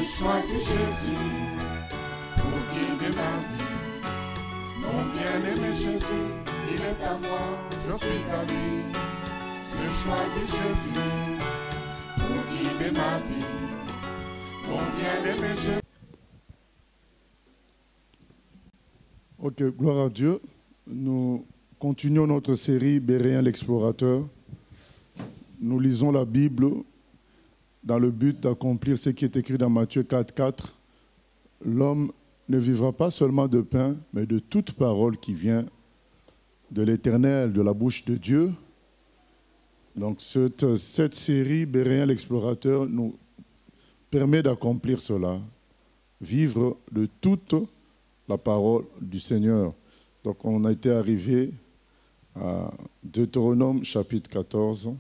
choisi Jésus pour guider ma vie. Mon bien-aimé Jésus, il est à moi, je suis à lui. J'ai choisi Jésus pour guider ma vie. Mon bien-aimé Jésus. Ok, gloire à Dieu. Nous continuons notre série Béréen l'explorateur. Nous lisons la Bible dans le but d'accomplir ce qui est écrit dans Matthieu 4,4. L'homme ne vivra pas seulement de pain, mais de toute parole qui vient de l'Éternel, de la bouche de Dieu. Donc cette série Béréen l'explorateur nous permet d'accomplir cela, vivre de toute la parole du Seigneur. Donc on a été arrivé à Deutéronome chapitre 14.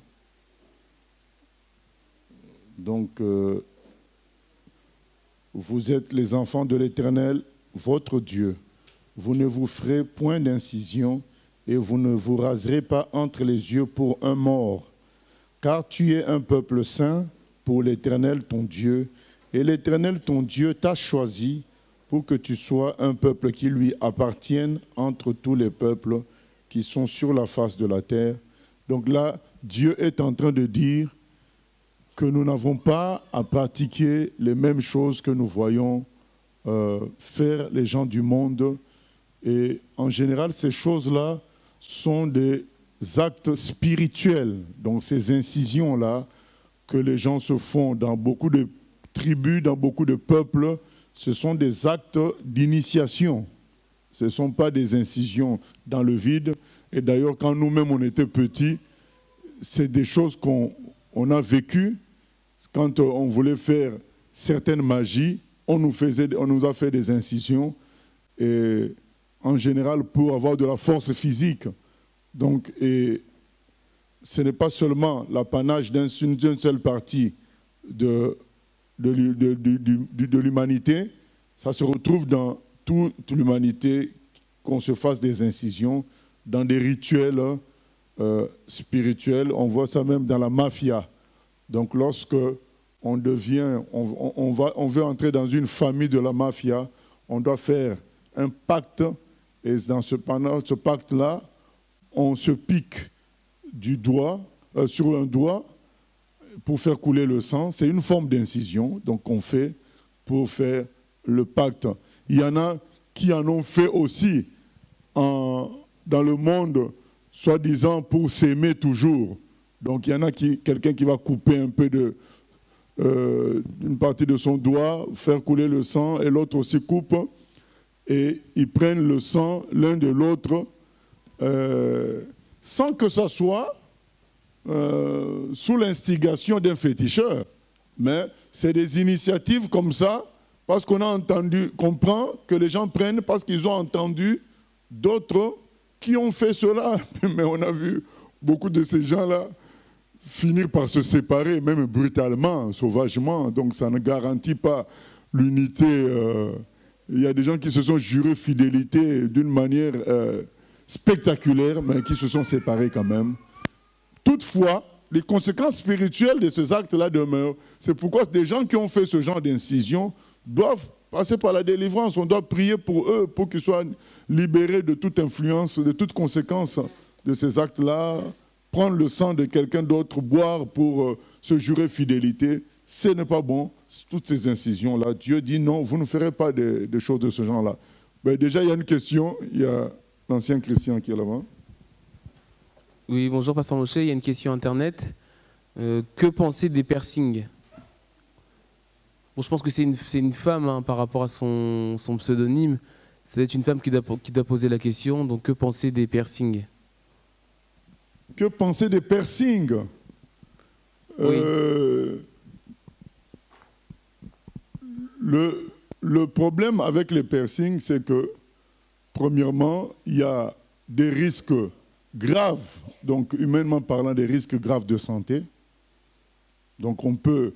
Donc vous êtes les enfants de l'Éternel, votre Dieu. Vous ne vous ferez point d'incision et vous ne vous raserez pas entre les yeux pour un mort. Car tu es un peuple saint pour l'Éternel ton Dieu. Et l'Éternel ton Dieu t'a choisi pour que tu sois un peuple qui lui appartienne entre tous les peuples qui sont sur la face de la terre. Donc là, Dieu est en train de dire que nous n'avons pas à pratiquer les mêmes choses que nous voyons faire les gens du monde. Et en général, ces choses-là sont des actes spirituels. Donc ces incisions-là que les gens se font dans beaucoup de tribus, dans beaucoup de peuples, ce sont des actes d'initiation. Ce ne sont pas des incisions dans le vide. Et d'ailleurs, quand nous-mêmes on était petits, c'est des choses qu'on a vécues. Quand on voulait faire certaines magies, on nous a fait des incisions, et en général pour avoir de la force physique. Donc, et ce n'est pas seulement l'apanage d'une seule partie de l'humanité, ça se retrouve dans toute l'humanité, qu'on se fasse des incisions dans des rituels spirituels. On voit ça même dans la mafia. Donc lorsque on veut entrer dans une famille de la mafia, on doit faire un pacte, et pendant ce pacte-là, on se pique du doigt, sur un doigt pour faire couler le sang. C'est une forme d'incision, donc qu'on fait pour faire le pacte. Il y en a qui en ont fait aussi dans le monde, soi-disant pour s'aimer toujours. Donc il y en a quelqu'un qui va couper un peu d'une partie de son doigt, faire couler le sang, et l'autre aussi coupe, et ils prennent le sang l'un de l'autre, sans que ça soit sous l'instigation d'un féticheur. Mais c'est des initiatives comme ça, parce qu'on comprend que les gens prennent parce qu'ils ont entendu d'autres qui ont fait cela. Mais on a vu beaucoup de ces gens-là finir par se séparer, même brutalement, sauvagement. Donc ça ne garantit pas l'unité. Il y a des gens qui se sont jurés fidélité d'une manière spectaculaire, mais qui se sont séparés quand même. Toutefois, les conséquences spirituelles de ces actes-là demeurent. C'est pourquoi des gens qui ont fait ce genre d'incision doivent passer par la délivrance. On doit prier pour eux, pour qu'ils soient libérés de toute influence, de toute conséquence de ces actes-là. Prendre le sang de quelqu'un d'autre, boire pour se jurer fidélité, ce n'est pas bon. Toutes ces incisions-là, Dieu dit non, vous ne ferez pas de choses de ce genre-là. Ben déjà, il y a une question. Il y a l'ancien Christian qui est là-bas. Oui, bonjour Pasteur Moshe, il y a une question Internet. Que penser des piercings? Bon, je pense que c'est une femme hein, par rapport à son pseudonyme. C'est une femme qui doit poser la question. Donc, que penser des piercings? Que penser des piercings? Oui. Le problème avec les piercings, c'est que, premièrement, il y a des risques graves, donc humainement parlant, des risques graves de santé. Donc on peut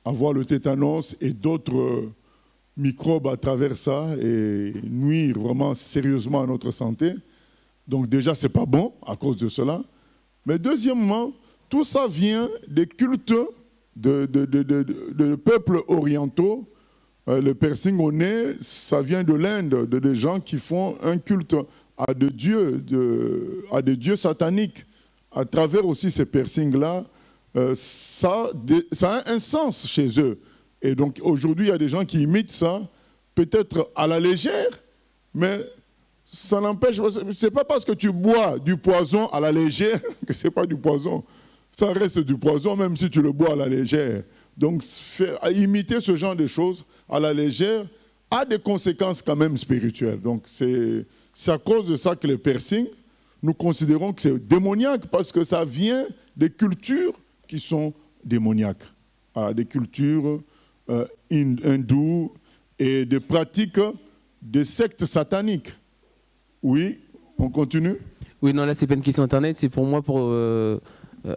avoir le tétanos et d'autres microbes à travers ça et nuire vraiment sérieusement à notre santé. Donc déjà, ce n'est pas bon à cause de cela. Mais deuxièmement, tout ça vient des cultes de peuples orientaux. Le piercing au nez, ça vient de l'Inde, des gens qui font un culte à des dieux sataniques. À travers aussi ces piercings-là, ça a un sens chez eux. Et donc aujourd'hui, il y a des gens qui imitent ça, peut-être à la légère, mais ça n'empêche, c'est pas parce que tu bois du poison à la légère que c'est pas du poison. Ça reste du poison même si tu le bois à la légère. Donc imiter ce genre de choses à la légère a des conséquences quand même spirituelles. Donc c'est à cause de ça que le piercing, nous considérons que c'est démoniaque parce que ça vient des cultures qui sont démoniaques. Des cultures hindoues et des pratiques de sectes sataniques. Oui, on continue? Oui, non, là, c'est pas une question Internet, c'est pour moi pour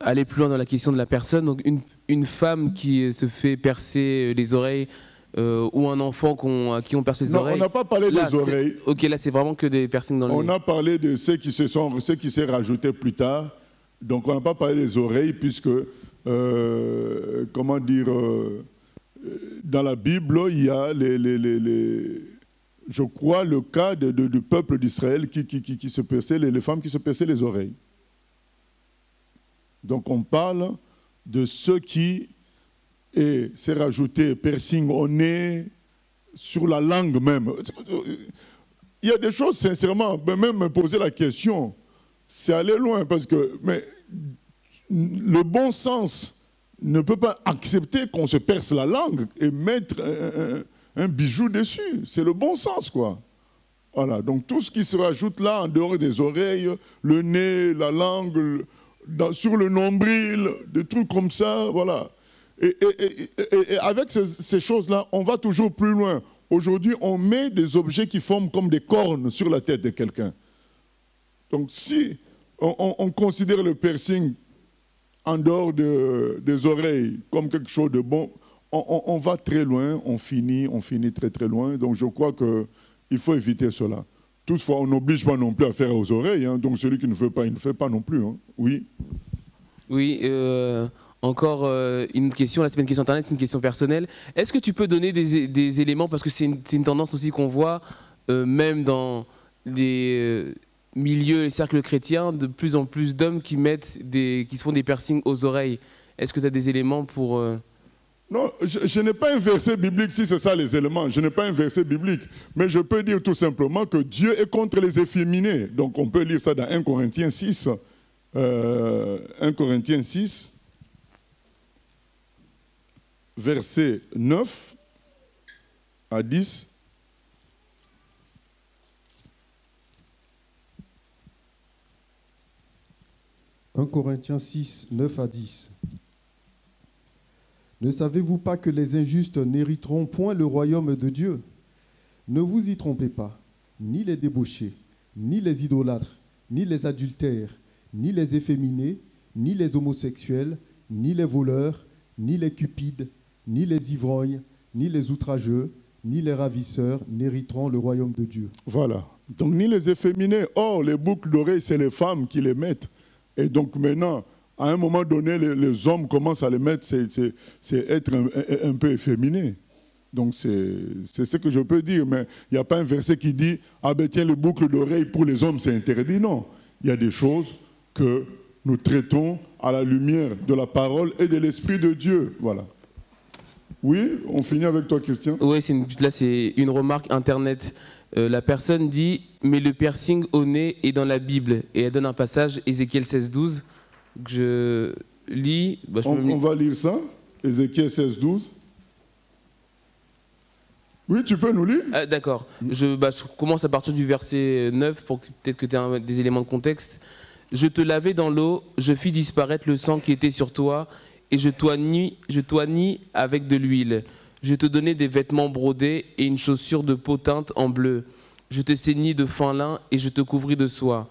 aller plus loin dans la question de la personne. Donc, une femme qui se fait percer les oreilles ou un enfant à qui on perce les oreilles. Non, on n'a pas parlé des oreilles. Ok, là, c'est vraiment que des piercings dans le nez. On a parlé de ceux qui s'est rajouté plus tard. Donc, on n'a pas parlé des oreilles puisque, comment dire, dans la Bible, il y a je crois, le cas du peuple d'Israël qui se perçait, les femmes qui se perçaient les oreilles. Donc on parle de ceux qui s'est rajouté piercing au nez, sur la langue même. Il y a des choses, sincèrement, même me poser la question, c'est aller loin parce que le bon sens ne peut pas accepter qu'on se perce la langue et mettre un bijou dessus. C'est le bon sens, quoi. Voilà, donc tout ce qui se rajoute là, en dehors des oreilles, le nez, la langue, sur le nombril, des trucs comme ça, voilà. Et avec ces choses-là, on va toujours plus loin. Aujourd'hui, on met des objets qui forment comme des cornes sur la tête de quelqu'un. Donc si on considère le piercing en dehors des oreilles comme quelque chose de bon, on va très loin, on finit très très loin. Donc je crois qu'il faut éviter cela. Toutefois, on n'oblige pas non plus à faire aux oreilles. Hein. Donc celui qui ne veut pas, il ne fait pas non plus. Hein. Oui. Oui, encore une autre question. Là, c'est pas une question Internet, c'est une question personnelle. Est-ce que tu peux donner des éléments, parce que c'est une tendance aussi qu'on voit, même dans les milieux, les cercles chrétiens, de plus en plus d'hommes qui se font des piercings aux oreilles. Est-ce que tu as des éléments pour... Non, je n'ai pas un verset biblique, si c'est ça les éléments. Je n'ai pas un verset biblique. Mais je peux dire tout simplement que Dieu est contre les efféminés. Donc on peut lire ça dans 1 Corinthiens 6. 1 Corinthiens 6, versets 9 à 10. « 1 Corinthiens 6, 9 à 10. Ne savez-vous pas que les injustes n'hériteront point le royaume de Dieu? Ne vous y trompez pas, ni les débauchés, ni les idolâtres, ni les adultères, ni les efféminés, ni les homosexuels, ni les voleurs, ni les cupides, ni les ivrognes, ni les outrageux, ni les ravisseurs n'hériteront le royaume de Dieu. » Voilà. Donc ni les efféminés. Or, les boucles d'oreilles, c'est les femmes qui les mettent. Et donc maintenant, à un moment donné, les hommes commencent à les mettre, c'est être un peu efféminé. Donc c'est ce que je peux dire. Mais il n'y a pas un verset qui dit « Ah ben tiens, les boucles d'oreilles pour les hommes, c'est interdit. » Non. Il y a des choses que nous traitons à la lumière de la parole et de l'Esprit de Dieu. Voilà. Oui, on finit avec toi, Christian. Oui, là c'est une remarque Internet. La personne dit « Mais le piercing au nez est dans la Bible » et elle donne un passage, Ézéchiel 16, 12. Que je lis. On va lire ça, Ézéchiel 16, 12. Oui, tu peux nous lire. D'accord. Je commence à partir du verset 9 pour peut-être que tu aies des éléments de contexte. « Je te lavai dans l'eau, je fis disparaître le sang qui était sur toi, et je t'oignis avec de l'huile. Je te donnai des vêtements brodés et une chaussure de peau teinte en bleu. Je te ceignis de fin lin et je te couvris de soie.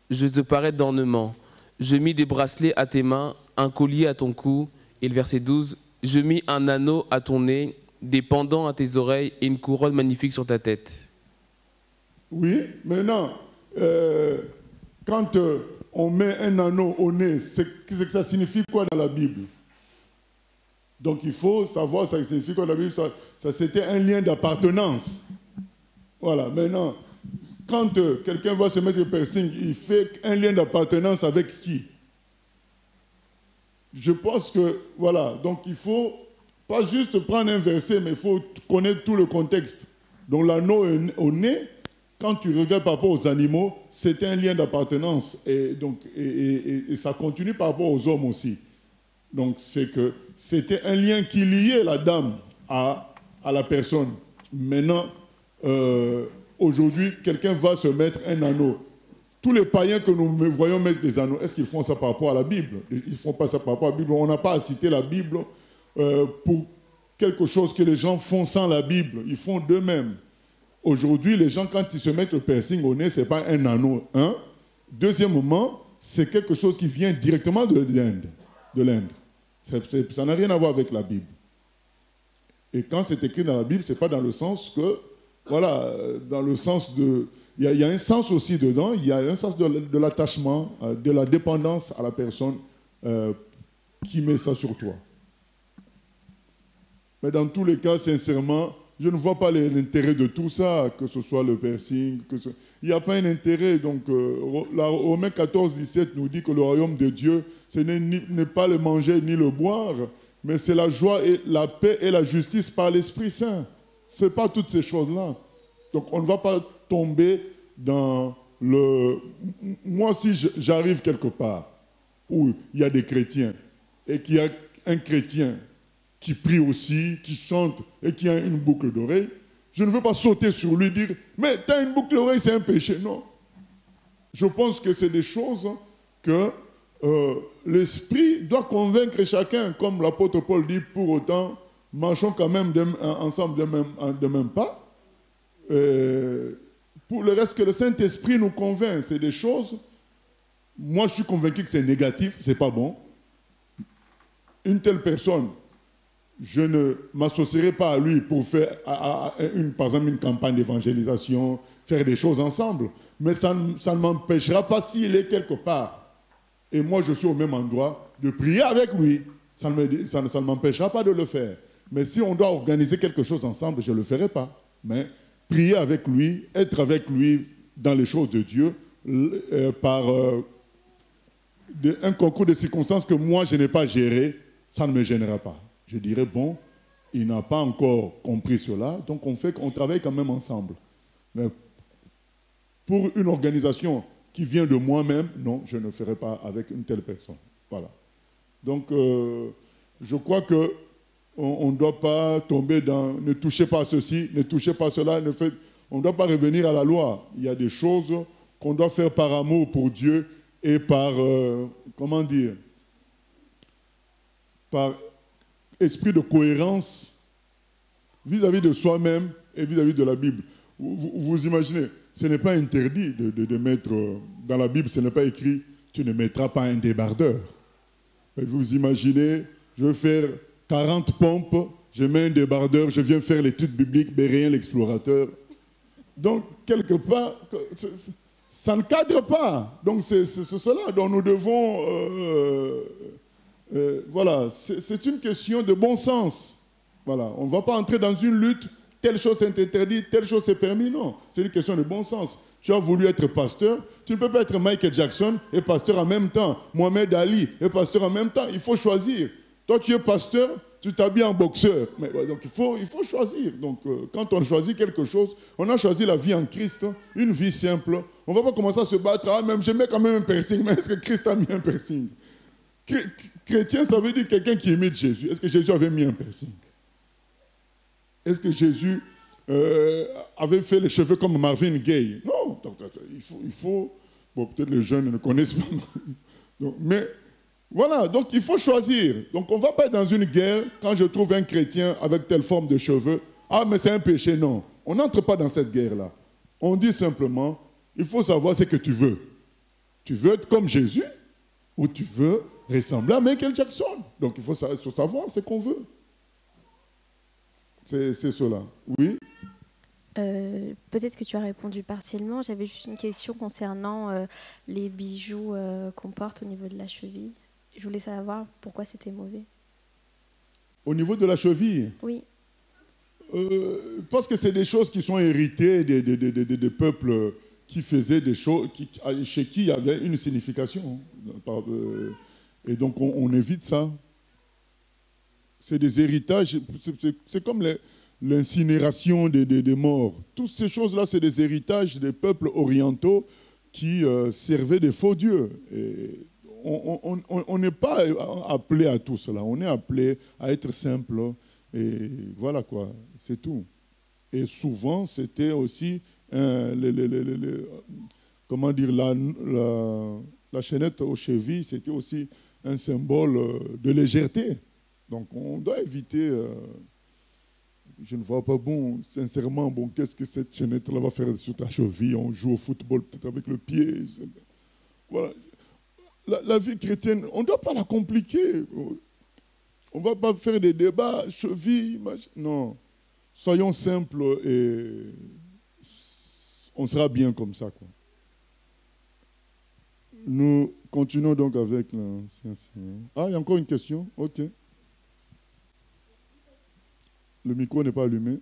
Je te parais d'ornements. Je mis des bracelets à tes mains, un collier à ton cou. » Et le verset 12, « Je mis un anneau à ton nez, des pendants à tes oreilles et une couronne magnifique sur ta tête. » Oui, maintenant, quand on met un anneau au nez, c'est que ça signifie quoi dans la Bible? Donc il faut savoir, ça signifie que la Bible, ça c'était un lien d'appartenance. Voilà, maintenant, quand quelqu'un va se mettre le piercing, il fait un lien d'appartenance avec qui? Je pense que, voilà, donc il faut pas juste prendre un verset, mais il faut connaître tout le contexte. Donc l'anneau au nez, quand tu regardes par rapport aux animaux, c'est un lien d'appartenance. Et, donc, et ça continue par rapport aux hommes aussi. Donc c'est que c'était un lien qui liait la dame à la personne. Maintenant, aujourd'hui, quelqu'un va se mettre un anneau. Tous les païens que nous voyons mettre des anneaux, est-ce qu'ils font ça par rapport à la Bible? Ils ne font pas ça par rapport à la Bible. On n'a pas à citer la Bible pour quelque chose que les gens font sans la Bible. Ils font d'eux-mêmes. Aujourd'hui, les gens, quand ils se mettent le piercing au nez, ce n'est pas un anneau. Hein? Deuxièmement, c'est quelque chose qui vient directement de l'Inde. Ça n'a rien à voir avec la Bible. Et quand c'est écrit dans la Bible, ce n'est pas dans le sens que, voilà, dans le sens de... Il y a un sens aussi dedans, il y a un sens de l'attachement, de la dépendance à la personne qui met ça sur toi. Mais dans tous les cas, sincèrement, je ne vois pas l'intérêt de tout ça, que ce soit le piercing. Il n'y a pas un intérêt. Donc, Romains 14, 17 nous dit que le royaume de Dieu, ce n'est pas le manger ni le boire, mais c'est la joie, et la paix et la justice par l'Esprit Saint. Ce n'est pas toutes ces choses-là. Donc, on ne va pas tomber dans le... Moi, si j'arrive quelque part où il y a des chrétiens et qu'il y a un chrétien qui prie aussi, qui chante et qui a une boucle d'oreille, je ne veux pas sauter sur lui et dire « Mais tu as une boucle d'oreille, c'est un péché. » Non. Je pense que c'est des choses que l'Esprit doit convaincre chacun, comme l'apôtre Paul dit, pour autant, marchons quand même ensemble de même pas. Pour le reste, que le Saint-Esprit nous convainc, c'est des choses. Moi, je suis convaincu que c'est négatif, c'est pas bon. Une telle personne, je ne m'associerai pas à lui pour faire, par exemple, une campagne d'évangélisation, faire des choses ensemble. Mais ça ne m'empêchera pas, s'il est quelque part, et moi je suis au même endroit, de prier avec lui. Ça ne m'empêchera pas de le faire. Mais si on doit organiser quelque chose ensemble, je ne le ferai pas. Mais prier avec lui, être avec lui dans les choses de Dieu, par un concours de circonstances que moi je n'ai pas géré, ça ne me gênera pas. Je dirais, bon, il n'a pas encore compris cela, donc on travaille quand même ensemble. Mais pour une organisation qui vient de moi-même, non, je ne ferai pas avec une telle personne. Voilà. Donc, je crois qu'on ne doit pas tomber dans « ne touchez pas à ceci, ne touchez pas à cela ». On ne doit pas revenir à la loi. Il y a des choses qu'on doit faire par amour pour Dieu et par, comment dire, par esprit de cohérence vis-à-vis de soi-même et vis-à-vis de la Bible. Vous imaginez, ce n'est pas interdit de mettre dans la Bible, ce n'est pas écrit « tu ne mettras pas un débardeur ». Vous imaginez, je veux faire 40 pompes, je mets un débardeur, je viens faire l'étude biblique, Béréen l'explorateur. Donc, quelque part, ça ne cadre pas. Donc, c'est cela dont nous devons... voilà, c'est une question de bon sens. Voilà, on ne va pas entrer dans une lutte, telle chose est interdite, telle chose est permise. Non, c'est une question de bon sens. Tu as voulu être pasteur, tu ne peux pas être Michael Jackson et pasteur en même temps, Mohamed Ali et pasteur en même temps. Il faut choisir. Toi, tu es pasteur, tu t'habilles en boxeur. Mais, donc, il faut choisir. Donc, quand on choisit quelque chose, on a choisi la vie en Christ, une vie simple. On ne va pas commencer à se battre. Ah, même, je mets quand même un piercing, mais est-ce que Christ a mis un piercing? Chrétien, ça veut dire quelqu'un qui imite Jésus. Est-ce que Jésus avait mis un piercing? Est-ce que Jésus avait fait les cheveux comme Marvin Gaye? Non. Donc, il faut bon, peut-être les jeunes ne connaissent pas. Donc, mais voilà, donc il faut choisir. Donc on ne va pas être dans une guerre quand je trouve un chrétien avec telle forme de cheveux. Ah, mais c'est un péché. Non. On n'entre pas dans cette guerre-là. On dit simplement, il faut savoir ce que tu veux. Tu veux être comme Jésus ou tu veux ressembler à Michael Jackson. Donc il faut savoir ce qu'on veut. C'est cela. Oui. Peut-être que tu as répondu partiellement. J'avais juste une question concernant les bijoux qu'on porte au niveau de la cheville. Je voulais savoir pourquoi c'était mauvais. Au niveau de la cheville? Oui. Parce que c'est des choses qui sont héritées des peuples qui faisaient des choses, chez qui il y avait une signification. Et donc on évite ça. C'est des héritages, c'est comme l'incinération des morts. Toutes ces choses-là, c'est des héritages des peuples orientaux qui servaient des faux dieux. Et on n'est pas appelé à tout cela, on est appelé à être simple. Et voilà quoi, c'est tout. Et souvent, c'était aussi, comment dire, la chaînette aux chevilles, c'était aussi un symbole de légèreté. Donc on doit éviter, je ne vois pas bon, sincèrement, bon, qu'est-ce que cette chaînette-là va faire sur ta cheville? On joue au football peut-être avec le pied. Voilà. La vie chrétienne, on ne doit pas la compliquer. On ne va pas faire des débats, cheville, machin. Non. Soyons simples et on sera bien comme ça, quoi. Nous continuons donc avec l'ancien Seigneur. Ah, il y a encore une question? Ok. Le micro n'est pas allumé.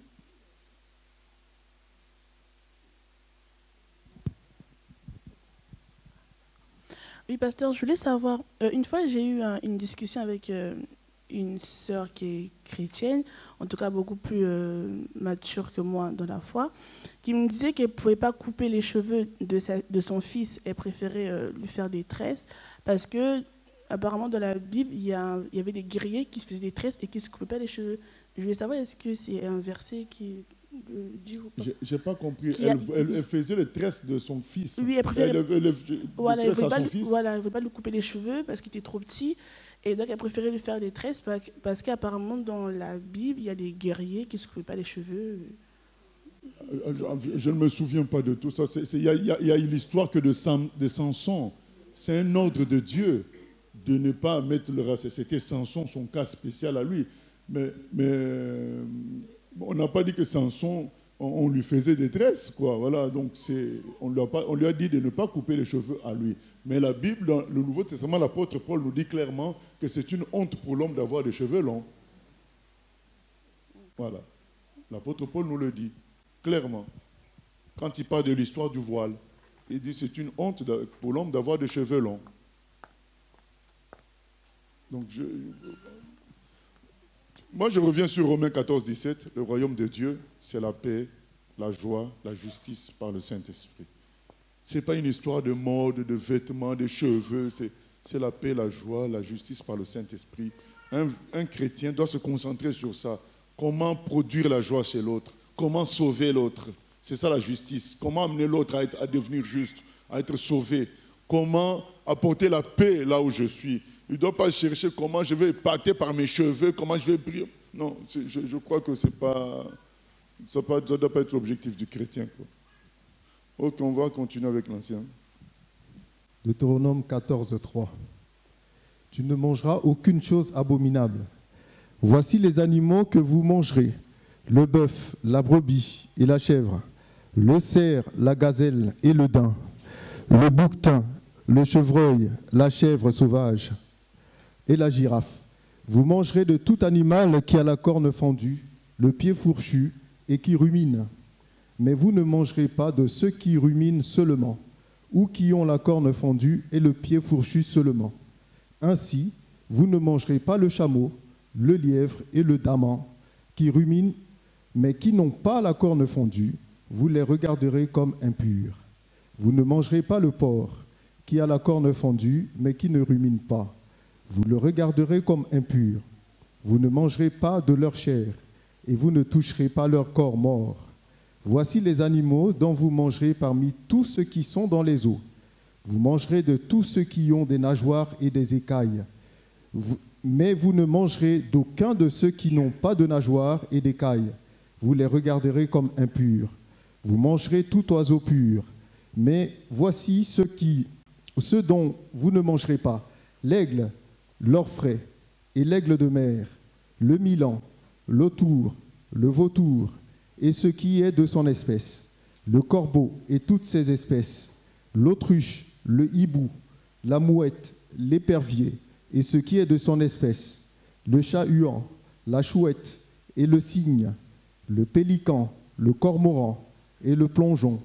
Oui, pasteur, je voulais savoir, une fois j'ai eu une discussion avec une sœur qui est chrétienne, en tout cas beaucoup plus mature que moi dans la foi, qui me disait qu'elle ne pouvait pas couper les cheveux de son fils, elle préférait lui faire des tresses, parce que apparemment dans la Bible, il y avait des guerriers qui se faisaient des tresses et qui ne se coupaient pas les cheveux. Je voulais savoir, est-ce que c'est un verset qui dit ou pas? Je n'ai pas compris. Elle faisait les tresses de son fils. Oui, elle préférait... Voilà, elle ne voulait pas lui couper les cheveux parce qu'il était trop petit. Et donc, elle préférait lui faire des tresses parce qu'apparemment, dans la Bible, il y a des guerriers qui ne se coupaient pas les cheveux. Je ne me souviens pas de tout ça. Il y a l'histoire que de Samson. C'est un ordre de Dieu de ne pas mettre le racisme. C'était Samson, son cas spécial à lui. Mais on n'a pas dit que Samson, on lui faisait des tresses, quoi. Voilà, donc on lui a dit de ne pas couper les cheveux à lui. Mais la Bible, dans le Nouveau Testament, l'apôtre Paul nous dit clairement que c'est une honte pour l'homme d'avoir des cheveux longs. Voilà. L'apôtre Paul nous le dit clairement. Quand il parle de l'histoire du voile, il dit que c'est une honte pour l'homme d'avoir des cheveux longs. Donc moi, je reviens sur Romains 14, 17. Le royaume de Dieu, c'est la paix, la joie, la justice par le Saint-Esprit. Ce n'est pas une histoire de mode, de vêtements, de cheveux. C'est la paix, la joie, la justice par le Saint-Esprit. Un chrétien doit se concentrer sur ça. Comment produire la joie chez l'autre? Comment sauver l'autre? C'est ça la justice. Comment amener l'autre à devenir juste, à être sauvé? Comment apporter la paix là où je suis? Il ne doit pas chercher comment je vais épater par mes cheveux, comment je vais briller. Non, je crois que ça ne doit pas être l'objectif du chrétien, quoi. Ok, on va continuer avec l'ancien. Deutéronome 14, 3. Tu ne mangeras aucune chose abominable. Voici les animaux que vous mangerez: le bœuf, la brebis et la chèvre, le cerf, la gazelle et le daim, le bouquetin, le chevreuil, la chèvre sauvage et la girafe. Vous mangerez de tout animal qui a la corne fendue, le pied fourchu et qui rumine. Mais vous ne mangerez pas de ceux qui ruminent seulement, ou qui ont la corne fendue et le pied fourchu seulement. Ainsi, vous ne mangerez pas le chameau, le lièvre et le daman, qui ruminent, mais qui n'ont pas la corne fendue. Vous les regarderez comme impurs. Vous ne mangerez pas le porc, qui a la corne fendue, mais qui ne rumine pas. Vous le regarderez comme impur. Vous ne mangerez pas de leur chair, et vous ne toucherez pas leur corps mort. Voici les animaux dont vous mangerez parmi tous ceux qui sont dans les eaux. Vous mangerez de tous ceux qui ont des nageoires et des écailles. Mais vous ne mangerez d'aucun de ceux qui n'ont pas de nageoires et d'écailles. Vous les regarderez comme impurs. Vous mangerez tout oiseau pur. Mais voici ceux dont vous ne mangerez pas: l'aigle, l'orfraie et l'aigle de mer, le milan, l'autour, le vautour et ce qui est de son espèce, le corbeau et toutes ses espèces, l'autruche, le hibou, la mouette, l'épervier et ce qui est de son espèce, le chat-huant, la chouette et le cygne, le pélican, le cormoran et le plongeon,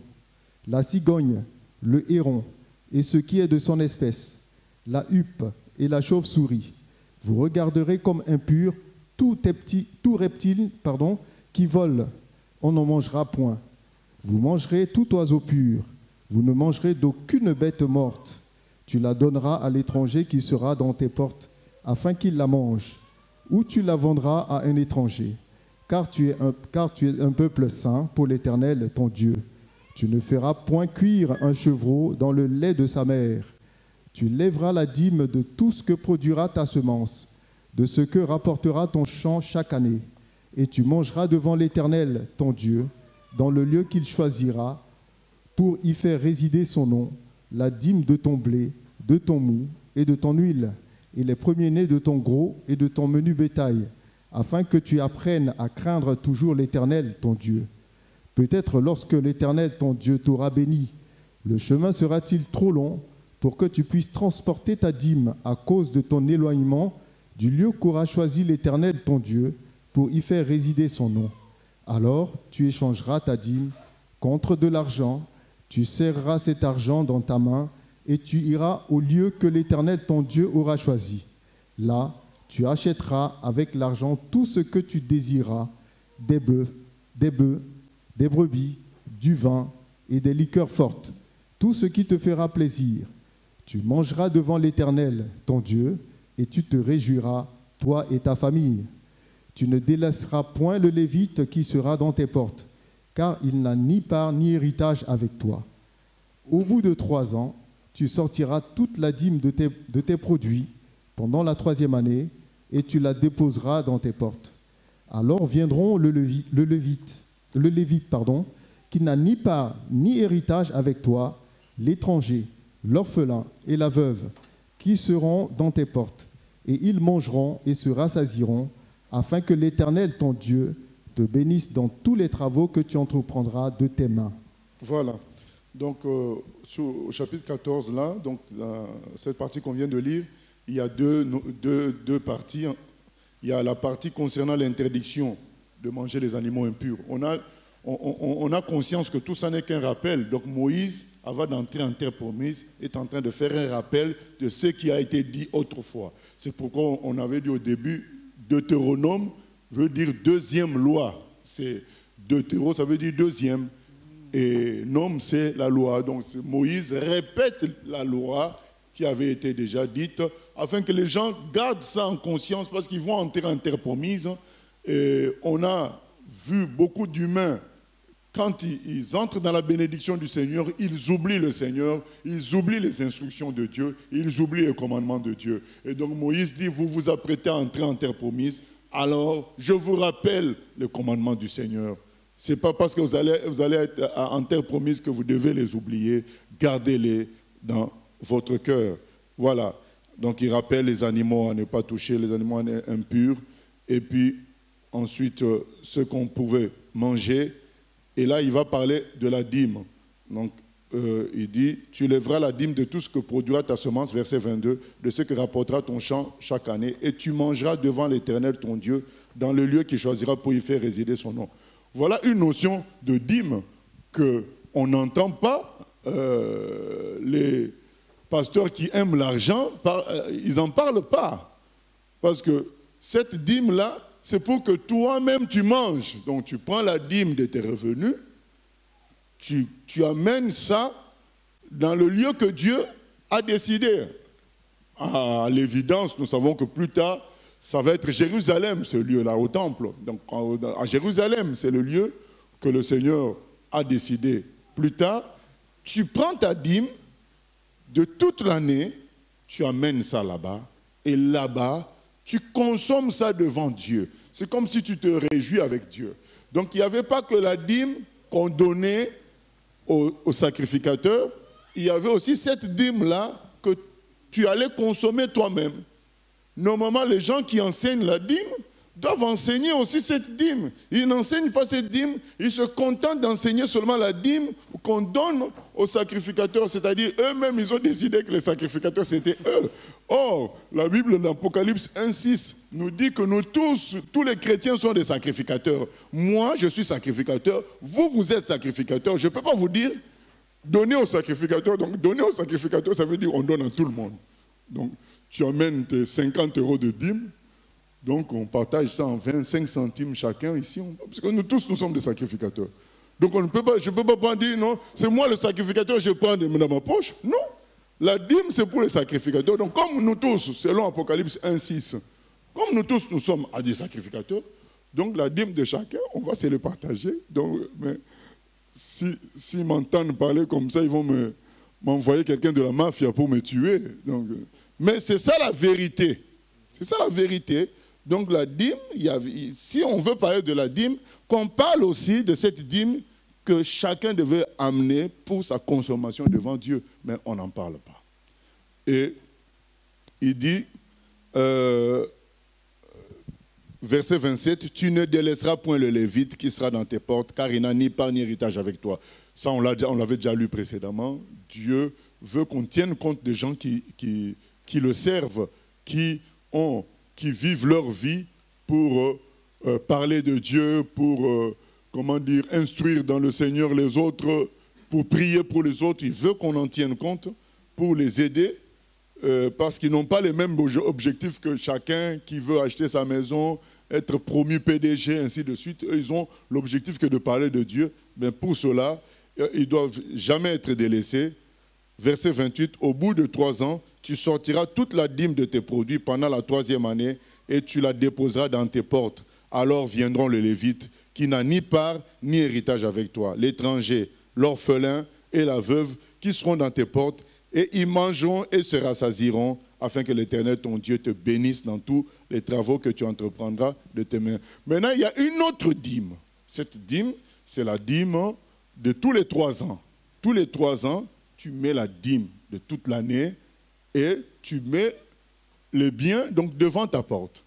la cigogne, le héron et ce qui est de son espèce, la huppe et la chauve-souris. Vous regarderez comme impur tout reptile qui vole, on n'en mangera point. Vous mangerez tout oiseau pur, vous ne mangerez d'aucune bête morte. Tu la donneras à l'étranger qui sera dans tes portes, afin qu'il la mange, ou tu la vendras à un étranger. Car tu es un peuple saint pour l'Éternel, ton Dieu. Tu ne feras point cuire un chevreau dans le lait de sa mère. Tu lèveras la dîme de tout ce que produira ta semence, de ce que rapportera ton champ chaque année. Et tu mangeras devant l'Éternel, ton Dieu, dans le lieu qu'il choisira, pour y faire résider son nom, la dîme de ton blé, de ton mou et de ton huile, et les premiers-nés de ton gros et de ton menu bétail, afin que tu apprennes à craindre toujours l'Éternel, ton Dieu. Peut-être lorsque l'Éternel, ton Dieu, t'aura béni, le chemin sera-t-il trop long pour que tu puisses transporter ta dîme à cause de ton éloignement du lieu qu'aura choisi l'Éternel, ton Dieu, pour y faire résider son nom. Alors tu échangeras ta dîme contre de l'argent, tu serreras cet argent dans ta main et tu iras au lieu que l'Éternel, ton Dieu, aura choisi. Là, tu achèteras avec l'argent tout ce que tu désiras, des bœufs, des brebis, du vin et des liqueurs fortes, tout ce qui te fera plaisir. Tu mangeras devant l'Éternel, ton Dieu, et tu te réjouiras, toi et ta famille. Tu ne délaisseras point le Lévite qui sera dans tes portes, car il n'a ni part ni héritage avec toi. Au bout de 3 ans, tu sortiras toute la dîme de tes produits pendant la 3e année, et tu la déposeras dans tes portes. Alors viendront le Lévite, qui n'a ni part ni héritage avec toi, l'étranger, l'orphelin et la veuve, qui seront dans tes portes, et ils mangeront et se rassasieront, afin que l'Éternel, ton Dieu, te bénisse dans tous les travaux que tu entreprendras de tes mains. Voilà. Donc, au chapitre 14, là, donc, cette partie qu'on vient de lire, il y a deux parties. Il y a la partie concernant l'interdiction de manger les animaux impurs. On a conscience que tout ça n'est qu'un rappel. Donc Moïse, avant d'entrer en terre promise, est en train de faire un rappel de ce qui a été dit autrefois. C'est pourquoi on avait dit au début, Deutéronome veut dire deuxième loi. C'est Deutéro, ça veut dire deuxième. Et nom, c'est la loi. Donc Moïse répète la loi qui avait été déjà dite, afin que les gens gardent ça en conscience, parce qu'ils vont entrer en terre promise. Et on a vu beaucoup d'humains, quand ils entrent dans la bénédiction du Seigneur, ils oublient le Seigneur, ils oublient les instructions de Dieu, ils oublient les commandements de Dieu. Et donc Moïse dit, vous vous apprêtez à entrer en terre promise, alors je vous rappelle les commandements du Seigneur. Ce n'est pas parce que vous allez être en terre promise que vous devez les oublier, gardez-les dans votre cœur. Voilà. Donc il rappelle les animaux à ne pas toucher, les animaux impurs, et puis ensuite ce qu'on pouvait manger. Et là, il va parler de la dîme. Donc, il dit, tu lèveras la dîme de tout ce que produira ta semence, verset 22, de ce que rapportera ton champ chaque année, et tu mangeras devant l'Éternel, ton Dieu, dans le lieu qu'il choisira pour y faire résider son nom. Voilà une notion de dîme qu'on n'entend pas. Les pasteurs qui aiment l'argent, ils n'en parlent pas. Parce que cette dîme-là, c'est pour que toi-même tu manges. Donc tu prends la dîme de tes revenus, tu amènes ça dans le lieu que Dieu a décidé. À l'évidence, nous savons que plus tard, ça va être Jérusalem, ce lieu-là, au temple. Donc à Jérusalem, c'est le lieu que le Seigneur a décidé. Plus tard, tu prends ta dîme de toute l'année, tu amènes ça là-bas, et là-bas, tu consommes ça devant Dieu. C'est comme si tu te réjouis avec Dieu. Donc, il n'y avait pas que la dîme qu'on donnait au sacrificateur, il y avait aussi cette dîme-là que tu allais consommer toi-même. Normalement, les gens qui enseignent la dîme doivent enseigner aussi cette dîme. Ils n'enseignent pas cette dîme, ils se contentent d'enseigner seulement la dîme qu'on donne aux sacrificateurs, c'est-à-dire eux-mêmes, ils ont décidé que les sacrificateurs, c'était eux. Or, la Bible dans Apocalypse 1,6 nous dit que nous tous les chrétiens sont des sacrificateurs. Moi, je suis sacrificateur, vous êtes sacrificateurs. Je ne peux pas vous dire, donnez aux sacrificateurs. Donc, donner aux sacrificateurs, ça veut dire on donne à tout le monde. Donc, tu amènes tes 50 € de dîme. Donc, on partage ça en 25 centimes chacun ici. Parce que nous tous, nous sommes des sacrificateurs. Donc, je ne peux pas prendre dire, non, c'est moi le sacrificateur, je prends dans ma poche. Non. La dîme, c'est pour les sacrificateurs. Donc, comme nous tous, selon Apocalypse 1,6, comme nous tous, nous sommes à des sacrificateurs, donc la dîme de chacun, on va se le partager. Donc, mais s'ils m'entendent parler comme ça, ils vont m'envoyer quelqu'un de la mafia pour me tuer. Donc, mais c'est ça la vérité. C'est ça la vérité. Donc la dîme, si on veut parler de la dîme, qu'on parle aussi de cette dîme que chacun devait amener pour sa consommation devant Dieu. Mais on n'en parle pas. Et il dit, verset 27, « Tu ne délaisseras point le Lévite qui sera dans tes portes, car il n'a ni part ni héritage avec toi. » Ça, on l'avait déjà lu précédemment. Dieu veut qu'on tienne compte des gens qui le servent, qui vivent leur vie pour parler de Dieu, pour, instruire dans le Seigneur les autres, pour prier pour les autres. Il veut qu'on en tienne compte pour les aider, parce qu'ils n'ont pas les mêmes objectifs que chacun qui veut acheter sa maison, être promu PDG, ainsi de suite. Eux, ils ont l'objectif que de parler de Dieu. Mais pour cela, ils ne doivent jamais être délaissés. Verset 28, « Au bout de 3 ans, tu sortiras toute la dîme de tes produits pendant la 3e année et tu la déposeras dans tes portes. Alors viendront les Lévites, qui n'a ni part ni héritage avec toi, l'étranger, l'orphelin et la veuve, qui seront dans tes portes, et ils mangeront et se rassasieront, afin que l'Éternel, ton Dieu, te bénisse dans tous les travaux que tu entreprendras de tes mains. » Maintenant, il y a une autre dîme. Cette dîme, c'est la dîme de tous les 3 ans. Tous les 3 ans, tu mets la dîme de toute l'année et tu mets les biens donc devant ta porte.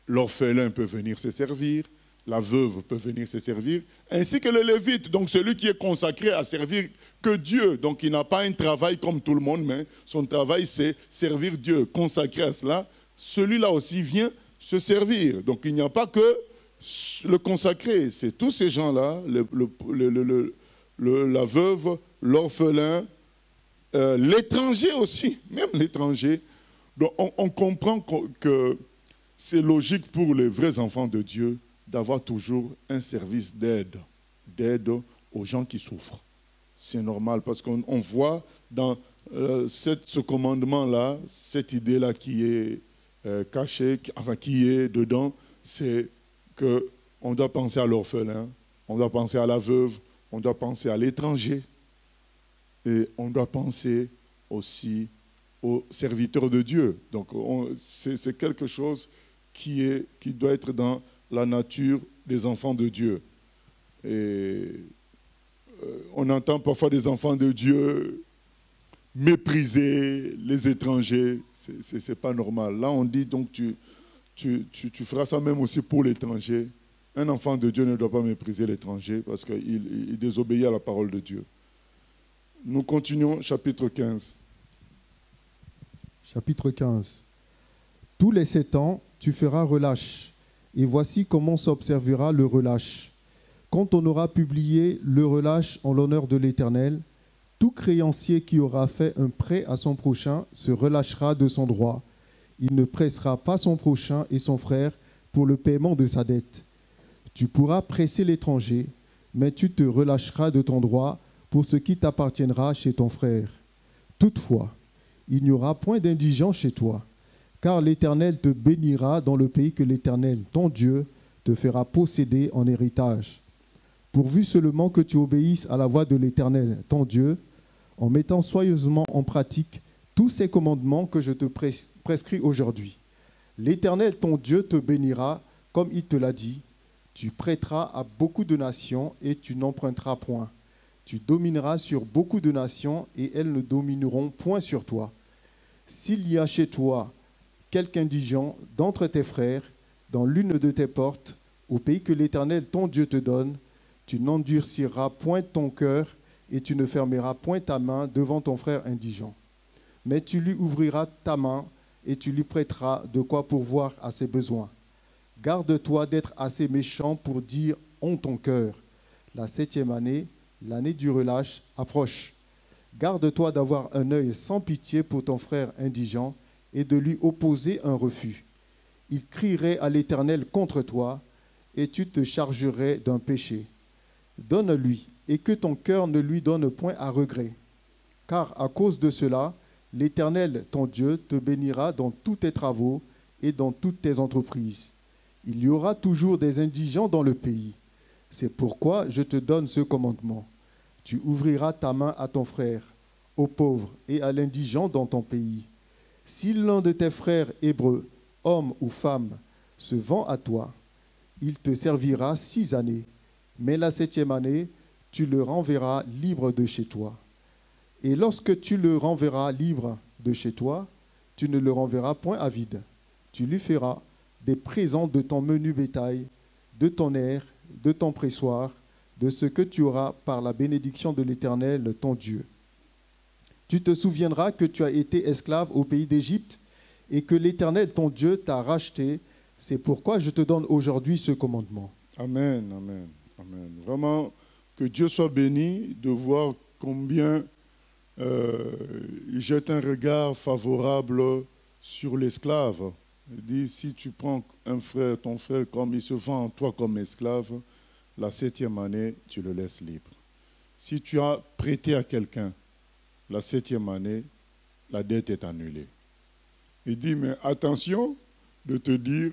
L'orphelin peut venir se servir, la veuve peut venir se servir, ainsi que le lévite, donc celui qui est consacré à servir que Dieu. Donc il n'a pas un travail comme tout le monde, mais son travail c'est servir Dieu, consacré à cela. Celui-là aussi vient se servir. Donc il n'y a pas que le consacré, c'est tous ces gens-là, la veuve, l'orphelin, l'étranger aussi, même l'étranger. Donc on comprend que c'est logique pour les vrais enfants de Dieu d'avoir toujours un service d'aide aux gens qui souffrent. C'est normal parce qu'on voit dans ce commandement-là, cette idée-là qui est cachée, qui est dedans, c'est qu'on doit penser à l'orphelin, on doit penser à la veuve, on doit penser à l'étranger et on doit penser aussi aux serviteurs de Dieu. Donc c'est quelque chose qui doit être dans la nature des enfants de Dieu. Et on entend parfois des enfants de Dieu mépriser les étrangers. C'est pas normal. Là, on dit donc tu feras ça même aussi pour l'étranger. Un enfant de Dieu ne doit pas mépriser l'étranger parce qu'il désobéit à la parole de Dieu. Nous continuons, chapitre 15. Chapitre 15. Tous les 7 ans, tu feras relâche, et voici comment s'observera le relâche. Quand on aura publié le relâche en l'honneur de l'Éternel, tout créancier qui aura fait un prêt à son prochain se relâchera de son droit. Il ne pressera pas son prochain et son frère pour le paiement de sa dette. Tu pourras presser l'étranger, mais tu te relâcheras de ton droit pour ce qui t'appartiendra chez ton frère. Toutefois, il n'y aura point d'indigent chez toi, car l'Éternel te bénira dans le pays que l'Éternel, ton Dieu, te fera posséder en héritage. Pourvu seulement que tu obéisses à la voix de l'Éternel, ton Dieu, en mettant soigneusement en pratique tous ces commandements que je te prescris aujourd'hui. L'Éternel, ton Dieu, te bénira, comme il te l'a dit. Tu prêteras à beaucoup de nations et tu n'emprunteras point. Tu domineras sur beaucoup de nations et elles ne domineront point sur toi. S'il y a chez toi quelque indigent d'entre tes frères, dans l'une de tes portes, au pays que l'Éternel, ton Dieu, te donne, tu n'endurciras point ton cœur et tu ne fermeras point ta main devant ton frère indigent. Mais tu lui ouvriras ta main et tu lui prêteras de quoi pourvoir à ses besoins. Garde-toi d'être assez méchant pour dire « en ton cœur ». La 7e année, l'année du relâche, approche. Garde-toi d'avoir un œil sans pitié pour ton frère indigent et de lui opposer un refus. Il crierait à l'Éternel contre toi et tu te chargerais d'un péché. Donne-lui et que ton cœur ne lui donne point à regret. Car à cause de cela, l'Éternel, ton Dieu, te bénira dans tous tes travaux et dans toutes tes entreprises. Il y aura toujours des indigents dans le pays. C'est pourquoi je te donne ce commandement. Tu ouvriras ta main à ton frère, au pauvre et à l'indigent dans ton pays. Si l'un de tes frères hébreux, homme ou femme, se vend à toi, il te servira 6 années. Mais la 7e année, tu le renverras libre de chez toi. Et lorsque tu le renverras libre de chez toi, tu ne le renverras point à vide. Tu lui feras des présents de ton menu bétail, de ton air, de ton pressoir, de ce que tu auras par la bénédiction de l'Éternel, ton Dieu. Tu te souviendras que tu as été esclave au pays d'Égypte et que l'Éternel, ton Dieu, t'a racheté. C'est pourquoi je te donne aujourd'hui ce commandement. Amen, amen, amen. Vraiment, que Dieu soit béni de voir combien il jette un regard favorable sur l'esclave. Il dit, si tu prends un frère, ton frère, comme il se vend en toi comme esclave, la 7e année, tu le laisses libre. Si tu as prêté à quelqu'un, la 7e année, la dette est annulée. Il dit, mais attention de te dire,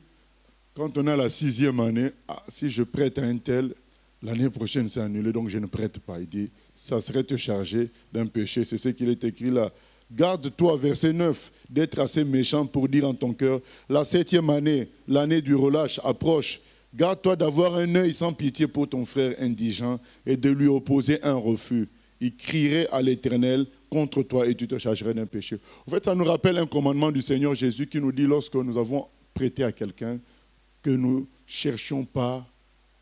quand on a la 6e année, si je prête à un tel, l'année prochaine c'est annulé, donc je ne prête pas. Il dit, ça serait te charger d'un péché. C'est ce qu'il est écrit là. Garde-toi, verset 9, d'être assez méchant pour dire en ton cœur, la 7e année, l'année du relâche approche. Garde-toi d'avoir un œil sans pitié pour ton frère indigent et de lui opposer un refus. Il crierait à l'Éternel contre toi et tu te chargerais d'un péché. En fait, ça nous rappelle un commandement du Seigneur Jésus qui nous dit, lorsque nous avons prêté à quelqu'un, que nous ne cherchions pas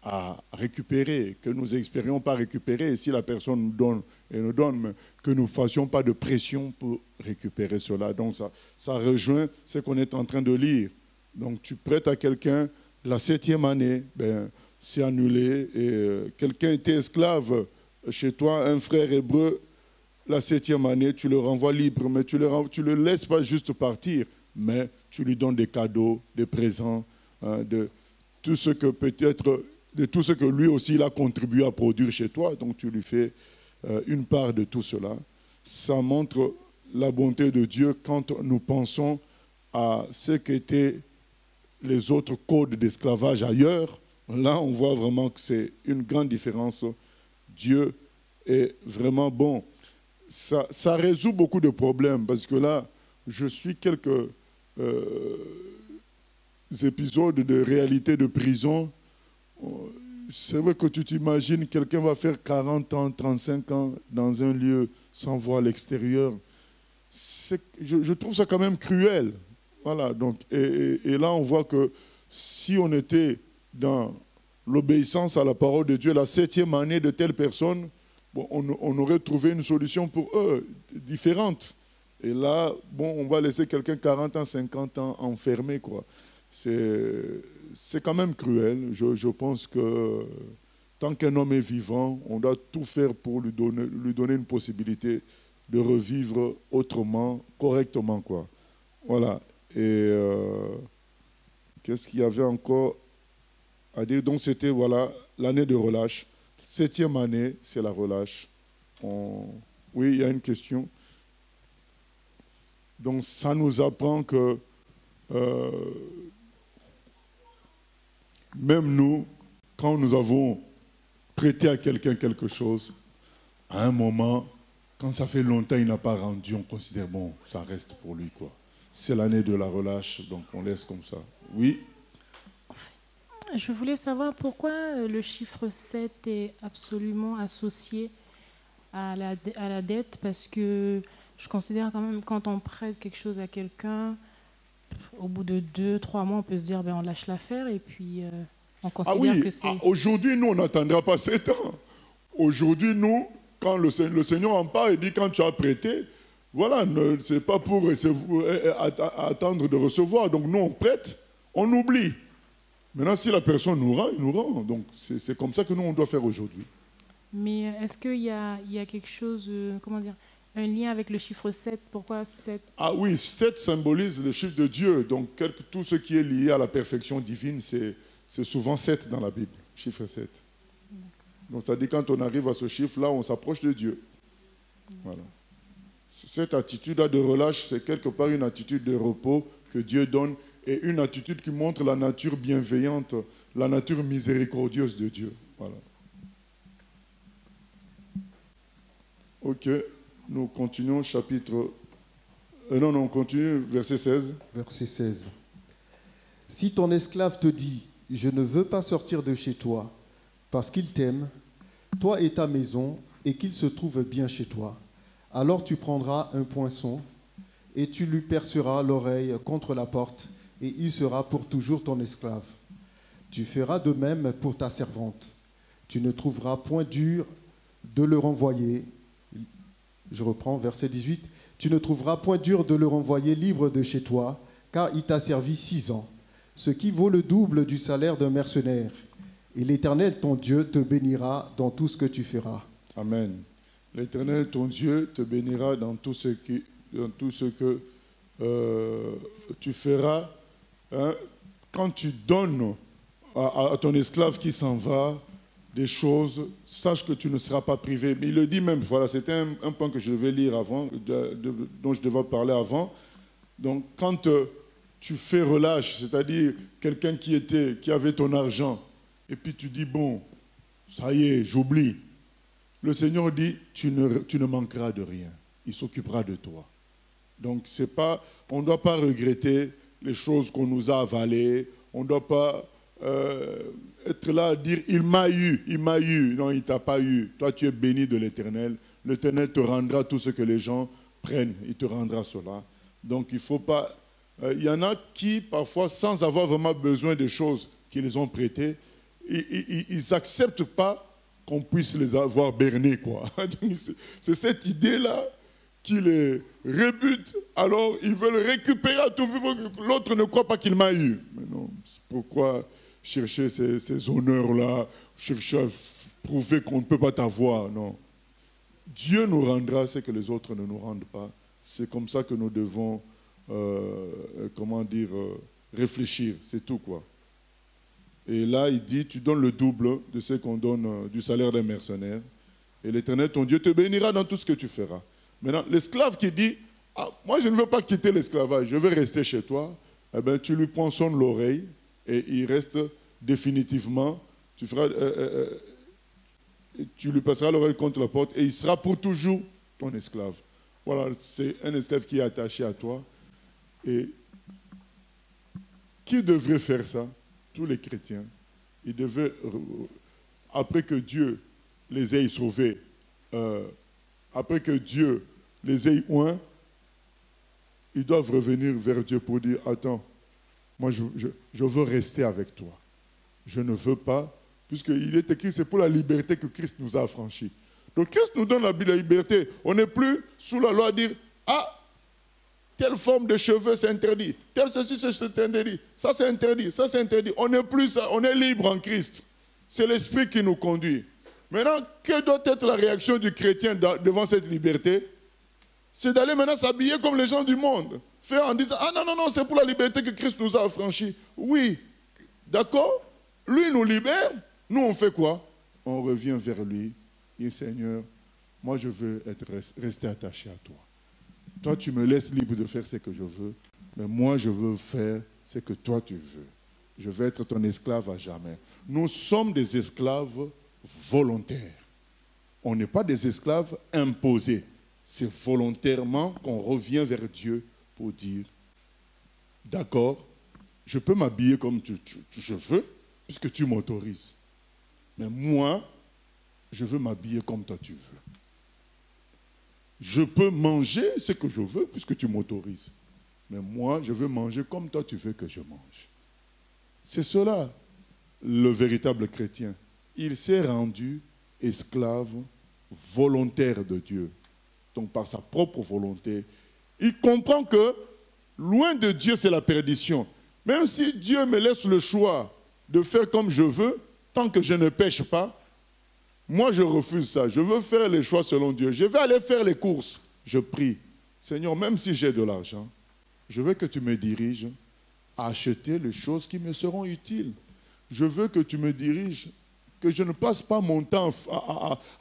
à récupérer, que nous n'espérions pas récupérer. Et si la personne nous donne, et nous donne, mais que nous ne fassions pas de pression pour récupérer cela. Donc ça rejoint ce qu'on est en train de lire. Donc tu prêtes à quelqu'un, la 7e année, c'est annulé. Et quelqu'un était esclave chez toi, un frère hébreu, la 7e année, tu le renvoies libre, mais tu le laisses pas juste partir, mais tu lui donnes des cadeaux, des présents, de tout ce que peut-être, de tout ce que lui aussi il a contribué à produire chez toi. Donc tu lui fais une part de tout cela. Ça montre la bonté de Dieu quand nous pensons à ce qu'étaient les autres codes d'esclavage ailleurs. Là, on voit vraiment que c'est une grande différence. Dieu est vraiment bon. Ça résout beaucoup de problèmes parce que là, je suis quelques épisodes de réalité de prison. C'est vrai que tu t'imagines, quelqu'un va faire 40 ans, 35 ans dans un lieu sans voir l'extérieur. Je trouve ça quand même cruel. Voilà, donc, et là, on voit que si on était dans l'obéissance à la parole de Dieu, la 7e année de telle personne, bon, on aurait trouvé une solution pour eux, différente. Et là, bon, on va laisser quelqu'un 40 ans, 50 ans enfermé, quoi. C'est quand même cruel. Je pense que tant qu'un homme est vivant, on doit tout faire pour lui donner une possibilité de revivre autrement, correctement, quoi. Voilà. Et qu'est-ce qu'il y avait encore à dire? Donc c'était, voilà, l'année de relâche. 7e année, c'est la relâche. Oui, il y a une question. Donc ça nous apprend que même nous, quand nous avons prêté à quelqu'un quelque chose, à un moment, quand ça fait longtemps il n'a pas rendu, on considère, bon, ça reste pour lui, quoi. C'est l'année de la relâche, donc on laisse comme ça. Oui? Je voulais savoir pourquoi le chiffre 7 est absolument associé à la dette, parce que je considère quand même quand on prête quelque chose à quelqu'un, au bout de 2-3 mois, on peut se dire, ben, on lâche l'affaire et puis on considère que c'est... Aujourd'hui, nous, on n'attendra pas 7 ans. Aujourd'hui, nous, quand le Seigneur en parle, il dit, quand tu as prêté, voilà, ce n'est pas pour attendre de recevoir. Donc nous, on prête, on oublie. Maintenant, si la personne nous rend, il nous rend. Donc c'est comme ça que nous, on doit faire aujourd'hui. Mais est-ce qu'il y a quelque chose, comment dire, un lien avec le chiffre 7? Pourquoi 7? Ah oui, 7 symbolise le chiffre de Dieu. Donc tout ce qui est lié à la perfection divine, c'est souvent 7 dans la Bible, chiffre 7. Donc ça dit quand on arrive à ce chiffre-là, on s'approche de Dieu. Voilà. Cette attitude-là de relâche, c'est quelque part une attitude de repos que Dieu donne et une attitude qui montre la nature bienveillante, la nature miséricordieuse de Dieu. Voilà. Ok, nous continuons chapitre... non, on continue verset 16. Verset 16. Si ton esclave te dit, je ne veux pas sortir de chez toi, parce qu'il t'aime, toi et ta maison, et qu'il se trouve bien chez toi, alors tu prendras un poinçon et tu lui perceras l'oreille contre la porte et il sera pour toujours ton esclave. Tu feras de même pour ta servante. Tu ne trouveras point dur de le renvoyer. Je reprends verset 18. Tu ne trouveras point dur de le renvoyer libre de chez toi, car il t'a servi 6 ans, ce qui vaut le double du salaire d'un mercenaire. Et l'Éternel, ton Dieu, te bénira dans tout ce que tu feras. Amen. L'Éternel, ton Dieu, te bénira dans tout ce que tu feras. Hein, quand tu donnes à ton esclave qui s'en va des choses, sache que tu ne seras pas privé. Mais il le dit même, voilà, c'était un point que je devais lire avant, dont je devais parler avant. Donc, quand tu fais relâche, c'est-à-dire quelqu'un qui avait ton argent, et puis tu dis, bon, ça y est, j'oublie. Le Seigneur dit, tu ne manqueras de rien. Il s'occupera de toi. Donc, on ne doit pas regretter les choses qu'on nous a avalées. On ne doit pas être là à dire, il m'a eu. Non, il ne t'a pas eu. Toi, tu es béni de l'Éternel. L'Éternel te rendra tout ce que les gens prennent. Il te rendra cela. Donc, il ne faut pas... Il y en a qui, parfois, sans avoir vraiment besoin des choses qu'ils les ont prêtées, ils n'acceptent pas qu'on puisse les avoir bernés, quoi. C'est cette idée-là qui les rebute. Alors, ils veulent récupérer à tout moment. L'autre ne croit pas qu'il m'a eu. Mais non, pourquoi chercher ces honneurs-là, chercher à prouver qu'on ne peut pas t'avoir? Non. Dieu nous rendra ce que les autres ne nous rendent pas. C'est comme ça que nous devons, réfléchir. C'est tout, quoi. Et là, il dit, tu donnes le double de ce qu'on donne du salaire d'un mercenaire. Et l'Éternel, ton Dieu, te bénira dans tout ce que tu feras. Maintenant, l'esclave qui dit, ah, moi je ne veux pas quitter l'esclavage, je veux rester chez toi, eh bien, tu lui poinçonnes l'oreille et il reste définitivement, tu lui passeras l'oreille contre la porte et il sera pour toujours ton esclave. Voilà, c'est un esclave qui est attaché à toi. Et qui devrait faire ça? Tous les chrétiens. Ils devaient, après que Dieu les ait sauvés, après que Dieu les ait oints, ils doivent revenir vers Dieu pour dire, attends, moi je veux rester avec toi. Je ne veux pas, puisqu'il est écrit, c'est pour la liberté que Christ nous a affranchis. Donc Christ nous donne la liberté. On n'est plus sous la loi à dire, ah, telle forme de cheveux, c'est interdit. Tel ceci, c'est interdit. Ça, c'est interdit. Ça, c'est interdit. On n'est plus ça. On est libre en Christ. C'est l'Esprit qui nous conduit. Maintenant, quelle doit être la réaction du chrétien devant cette liberté? C'est d'aller maintenant s'habiller comme les gens du monde. Faire en disant, ah non, c'est pour la liberté que Christ nous a affranchis. Oui, d'accord. Lui nous libère. Nous, on fait quoi? On revient vers lui. Il dit, Seigneur, moi, je veux rester attaché à toi. Toi, tu me laisses libre de faire ce que je veux, mais moi, je veux faire ce que toi, tu veux. Je veux être ton esclave à jamais. Nous sommes des esclaves volontaires. On n'est pas des esclaves imposés. C'est volontairement qu'on revient vers Dieu pour dire, d'accord, je peux m'habiller comme je veux, puisque tu m'autorises. Mais moi, je veux m'habiller comme toi tu veux. Je peux manger ce que je veux puisque tu m'autorises. Mais moi, je veux manger comme toi, tu veux que je mange. C'est cela, le véritable chrétien. Il s'est rendu esclave volontaire de Dieu. Donc, par sa propre volonté, il comprend que loin de Dieu, c'est la perdition. Même si Dieu me laisse le choix de faire comme je veux, tant que je ne pêche pas, moi je refuse ça. Je veux faire les choix selon Dieu. Je vais aller faire les courses. Je prie. Seigneur, même si j'ai de l'argent, je veux que tu me diriges à acheter les choses qui me seront utiles. Je veux que tu me diriges, que je ne passe pas mon temps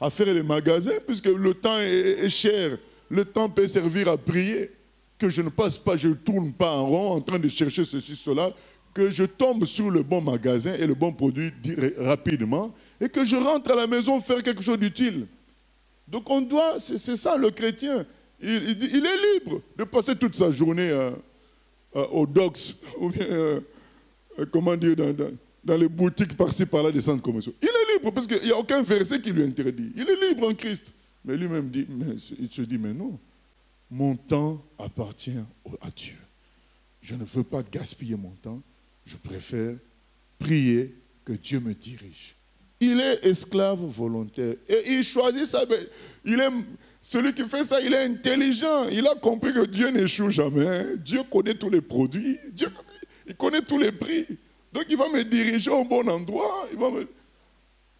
à faire les magasins, puisque le temps est cher. Le temps peut servir à prier. Que je ne passe pas, je ne tourne pas en rond en train de chercher ceci, cela, que je tombe sur le bon magasin et le bon produit rapidement, et que je rentre à la maison faire quelque chose d'utile. Donc on doit, c'est ça le chrétien, il est libre de passer toute sa journée au docks, ou bien, comment dire, dans les boutiques par-ci, par-là des centres commerciaux. Il est libre, parce qu'il n'y a aucun verset qui lui interdit. Il est libre en Christ. Mais lui-même dit, il se dit, mais non, mon temps appartient à Dieu. Je ne veux pas gaspiller mon temps. Je préfère prier que Dieu me dirige. Il est esclave volontaire. Et il choisit ça. Celui qui fait ça, il est intelligent. Il a compris que Dieu n'échoue jamais. Dieu connaît tous les produits. Il connaît tous les prix. Donc il va me diriger au bon endroit.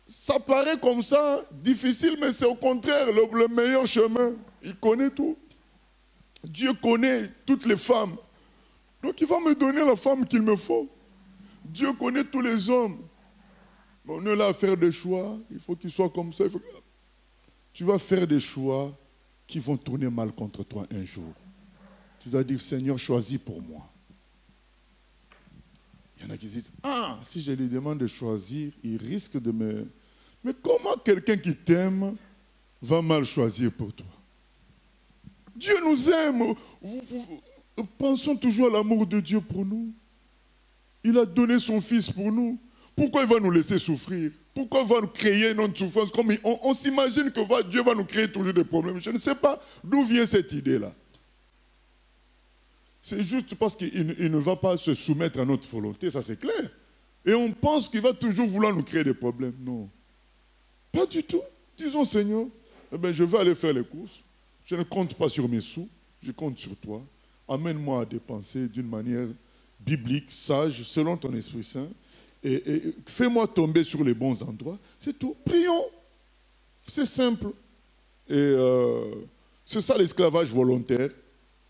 Ça paraît comme ça, difficile, mais c'est au contraire le meilleur chemin. Il connaît tout. Dieu connaît toutes les femmes. Donc il va me donner la femme qu'il me faut. Dieu connaît tous les hommes. Mais on est là à faire des choix. Il faut qu'ils soient comme ça. Tu vas faire des choix qui vont tourner mal contre toi un jour. Tu dois dire, Seigneur, choisis pour moi. Il y en a qui disent, ah, si je lui demande de choisir, il risque de me... Mais comment quelqu'un qui t'aime va mal choisir pour toi? Dieu nous aime. Pensons toujours à l'amour de Dieu pour nous. Il a donné son Fils pour nous. Pourquoi il va nous laisser souffrir? Pourquoi il va nous créer notre souffrance? Comme on s'imagine que Dieu va nous créer toujours des problèmes. Je ne sais pas d'où vient cette idée-là. C'est juste parce qu'il ne va pas se soumettre à notre volonté, ça c'est clair. Et on pense qu'il va toujours vouloir nous créer des problèmes. Non. Pas du tout. Disons, Seigneur, je vais aller faire les courses. Je ne compte pas sur mes sous, je compte sur toi. Amène-moi à dépenser d'une manière biblique, sage, selon ton Esprit Saint. Et fais-moi tomber sur les bons endroits. C'est tout. Prions. C'est simple. Et c'est ça l'esclavage volontaire.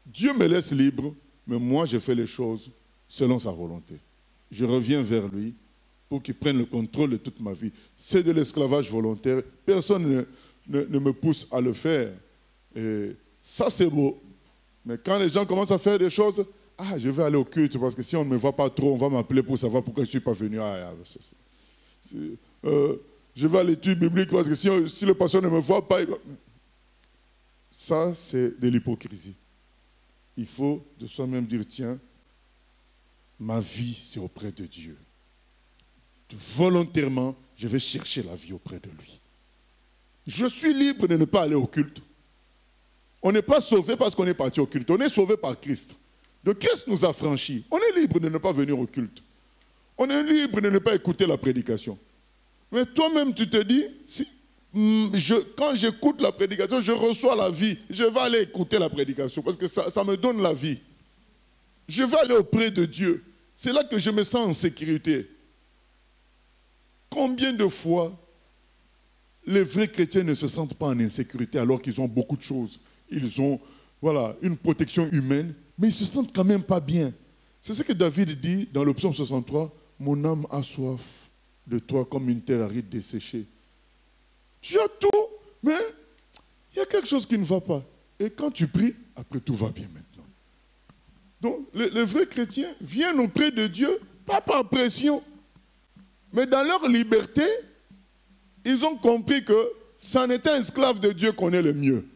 Dieu me laisse libre, mais moi je fais les choses selon sa volonté. Je reviens vers lui pour qu'il prenne le contrôle de toute ma vie. C'est de l'esclavage volontaire. Personne ne me pousse à le faire. Et ça c'est beau. Mais quand les gens commencent à faire des choses, ah, je vais aller au culte parce que si on ne me voit pas trop, on va m'appeler pour savoir pourquoi je ne suis pas venu. Je vais à l'étude biblique parce que si le pasteur ne me voit pas, ça c'est de l'hypocrisie. Il faut de soi-même dire, tiens, ma vie c'est auprès de Dieu. Volontairement, je vais chercher la vie auprès de lui. Je suis libre de ne pas aller au culte. On n'est pas sauvé parce qu'on est parti au culte. On est sauvé par Christ. Donc Christ nous a franchis. On est libre de ne pas venir au culte. On est libre de ne pas écouter la prédication. Mais toi-même, tu te dis, quand j'écoute la prédication, je reçois la vie. Je vais aller écouter la prédication parce que ça me donne la vie. Je vais aller auprès de Dieu. C'est là que je me sens en sécurité. Combien de fois les vrais chrétiens ne se sentent pas en insécurité alors qu'ils ont beaucoup de choses? Ils ont une protection humaine, mais ils ne se sentent quand même pas bien. C'est ce que David dit dans le psaume 63, « Mon âme a soif de toi comme une terre aride desséchée. » Tu as tout, mais il y a quelque chose qui ne va pas. Et quand tu pries, après tout va bien maintenant. Donc les vrais chrétiens viennent auprès de Dieu, pas par pression, mais dans leur liberté, ils ont compris que c'en est un esclave de Dieu qu'on est le mieux.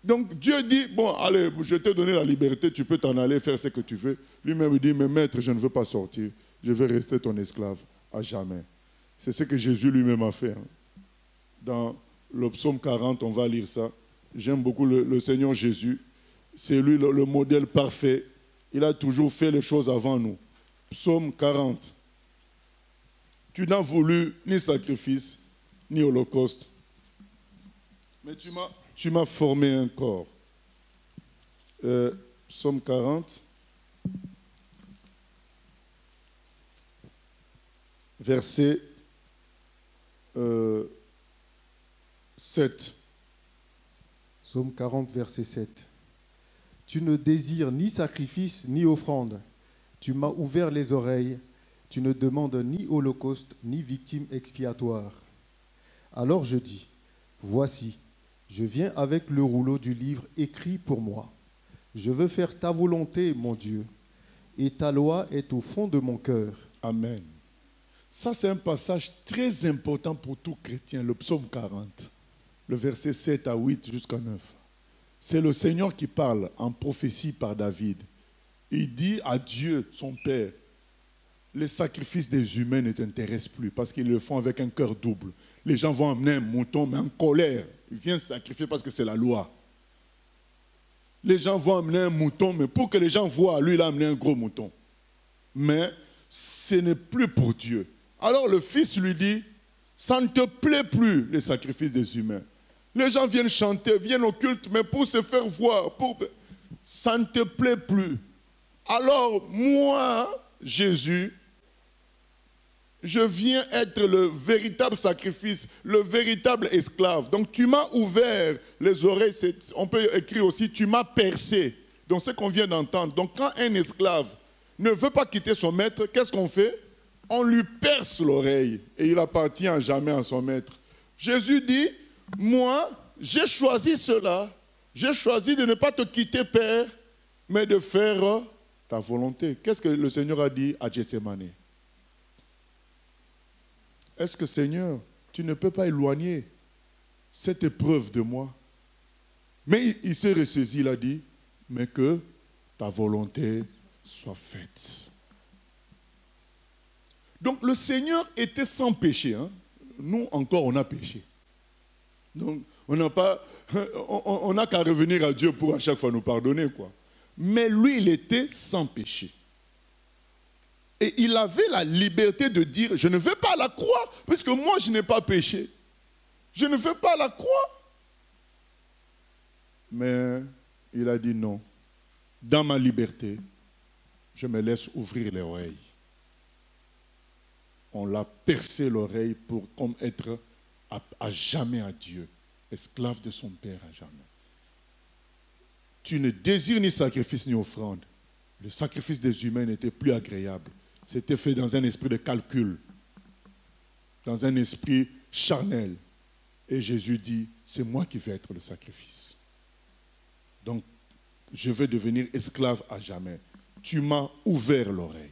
Donc Dieu dit, bon, allez, je t'ai donné la liberté, tu peux t'en aller faire ce que tu veux. Lui-même dit, mais maître, je ne veux pas sortir, je vais rester ton esclave à jamais. C'est ce que Jésus lui-même a fait. Dans le psaume 40, on va lire ça. J'aime beaucoup le Seigneur Jésus. C'est lui le modèle parfait. Il a toujours fait les choses avant nous. Psaume 40. Tu n'as voulu ni sacrifice, ni holocauste. Mais tu m'as formé un corps. Psaume 40. Verset 7. Psaume 40, verset 7. Tu ne désires ni sacrifice, ni offrande. Tu m'as ouvert les oreilles. Tu ne demandes ni holocauste, ni victime expiatoire. Alors je dis, voici, je viens avec le rouleau du livre écrit pour moi. Je veux faire ta volonté, mon Dieu, et ta loi est au fond de mon cœur. Amen. Ça, c'est un passage très important pour tout chrétien, le psaume 40, le verset 7 à 8 jusqu'à 9. C'est le Seigneur qui parle en prophétie par David. Il dit à Dieu, son Père, les sacrifices des humains ne t'intéressent plus parce qu'ils le font avec un cœur double. Les gens vont amener un mouton, mais en colère. Ils viennent sacrifier parce que c'est la loi. Les gens vont amener un mouton, mais pour que les gens voient, lui, il a amené un gros mouton. Mais ce n'est plus pour Dieu. Alors le Fils lui dit, ça ne te plaît plus, les sacrifices des humains. Les gens viennent chanter, viennent au culte, mais pour se faire voir, ça ne te plaît plus. Alors moi, Jésus, je viens être le véritable sacrifice, le véritable esclave. Donc tu m'as ouvert les oreilles, on peut écrire aussi, tu m'as percé. Donc ce qu'on vient d'entendre. Donc quand un esclave ne veut pas quitter son maître, qu'est-ce qu'on fait? On lui perce l'oreille et il appartient à jamais à son maître. Jésus dit, moi, j'ai choisi cela. J'ai choisi de ne pas te quitter, Père, mais de faire ta volonté. Qu'est-ce que le Seigneur a dit à Gethsémane? Est-ce que, Seigneur, tu ne peux pas éloigner cette épreuve de moi? Mais il s'est ressaisi, il a dit, mais que ta volonté soit faite. Donc le Seigneur était sans péché. Hein? Nous encore, on a péché. Donc on n'a qu'à revenir à Dieu pour à chaque fois nous pardonner, quoi. Mais lui, il était sans péché. Et il avait la liberté de dire, je ne vais pas à la croix, puisque moi, je n'ai pas péché. Je ne vais pas à la croix. Mais il a dit non. Dans ma liberté, je me laisse ouvrir les oreilles. On l'a percé l'oreille pour comme être à jamais à Dieu, esclave de son Père à jamais. Tu ne désires ni sacrifice ni offrande. Le sacrifice des humains n'était plus agréable. C'était fait dans un esprit de calcul, dans un esprit charnel. Et Jésus dit, c'est moi qui vais être le sacrifice. Donc, je vais devenir esclave à jamais. Tu m'as ouvert l'oreille.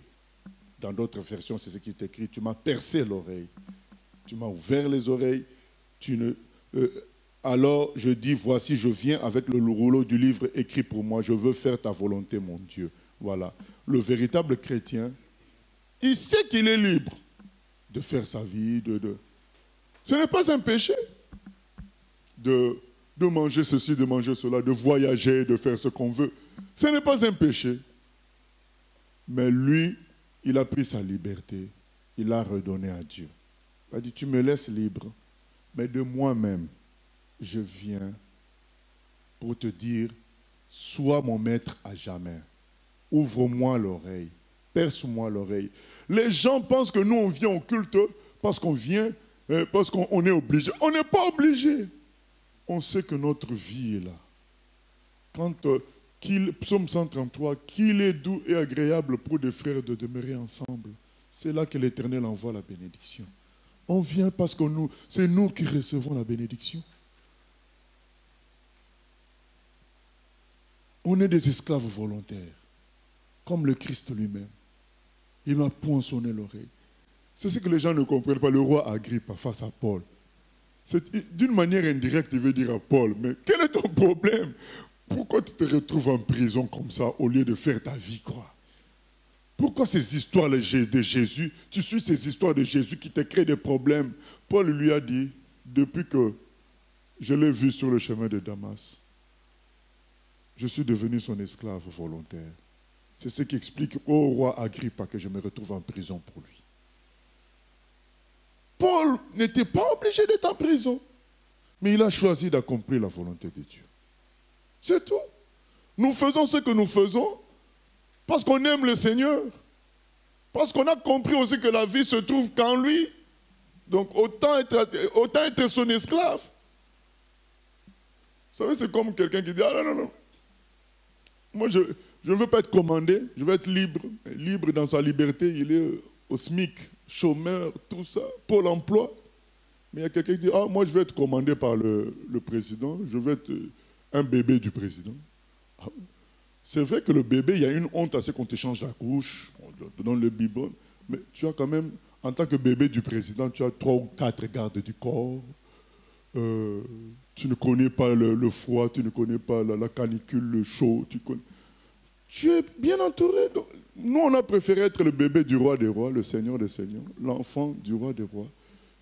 Dans d'autres versions, c'est ce qui est écrit. Tu m'as percé l'oreille. Tu m'as ouvert les oreilles. Alors je dis, voici, je viens avec le rouleau du livre écrit pour moi. Je veux faire ta volonté, mon Dieu. Voilà. Le véritable chrétien, il sait qu'il est libre de faire sa vie. Ce n'est pas un péché de manger ceci, de manger cela, de voyager, de faire ce qu'on veut. Ce n'est pas un péché. Mais lui, il a pris sa liberté, il l'a redonnée à Dieu. Il a dit, tu me laisses libre, mais de moi-même, je viens pour te dire, sois mon maître à jamais. Ouvre-moi l'oreille, perce-moi l'oreille. Les gens pensent que nous, on vient au culte parce qu'on vient, parce qu'on est obligé. On n'est pas obligé. On sait que notre vie est là. Quand Psaume 133, qu'il est doux et agréable pour des frères de demeurer ensemble. C'est là que l'Éternel envoie la bénédiction. On vient parce que c'est nous qui recevons la bénédiction. On est des esclaves volontaires, comme le Christ lui-même. Il m'a poinçonné l'oreille. C'est ce que les gens ne comprennent pas. Le roi Agrippa face à Paul. D'une manière indirecte, il veut dire à Paul, mais quel est ton problème? Pourquoi tu te retrouves en prison comme ça au lieu de faire ta vie, quoi? Pourquoi ces histoires de Jésus, tu suis ces histoires de Jésus qui te créent des problèmes? Paul lui a dit, depuis que je l'ai vu sur le chemin de Damas, je suis devenu son esclave volontaire. C'est ce qui explique au roi Agrippa que je me retrouve en prison pour lui. Paul n'était pas obligé d'être en prison, mais il a choisi d'accomplir la volonté de Dieu. C'est tout. Nous faisons ce que nous faisons parce qu'on aime le Seigneur, parce qu'on a compris aussi que la vie se trouve qu'en lui. Donc autant être son esclave. Vous savez, c'est comme quelqu'un qui dit, ah non, non, non. Moi, je ne veux pas être commandé, je veux être libre. Libre dans sa liberté, il est au SMIC, chômeur, tout ça, Pôle emploi. Mais il y a quelqu'un qui dit, ah, moi je veux être commandé par le président, je veux être un bébé du président. Ah, c'est vrai que le bébé, il y a une honte à ce qu'on te change la couche, on te donne le biberon, mais tu as quand même, en tant que bébé du président, tu as 3 ou 4 gardes du corps. Tu ne connais pas le froid, tu ne connais pas la canicule, le chaud. Tu es bien entouré. Donc, nous, on a préféré être le bébé du roi des rois, le Seigneur des seigneurs, l'enfant du roi des rois.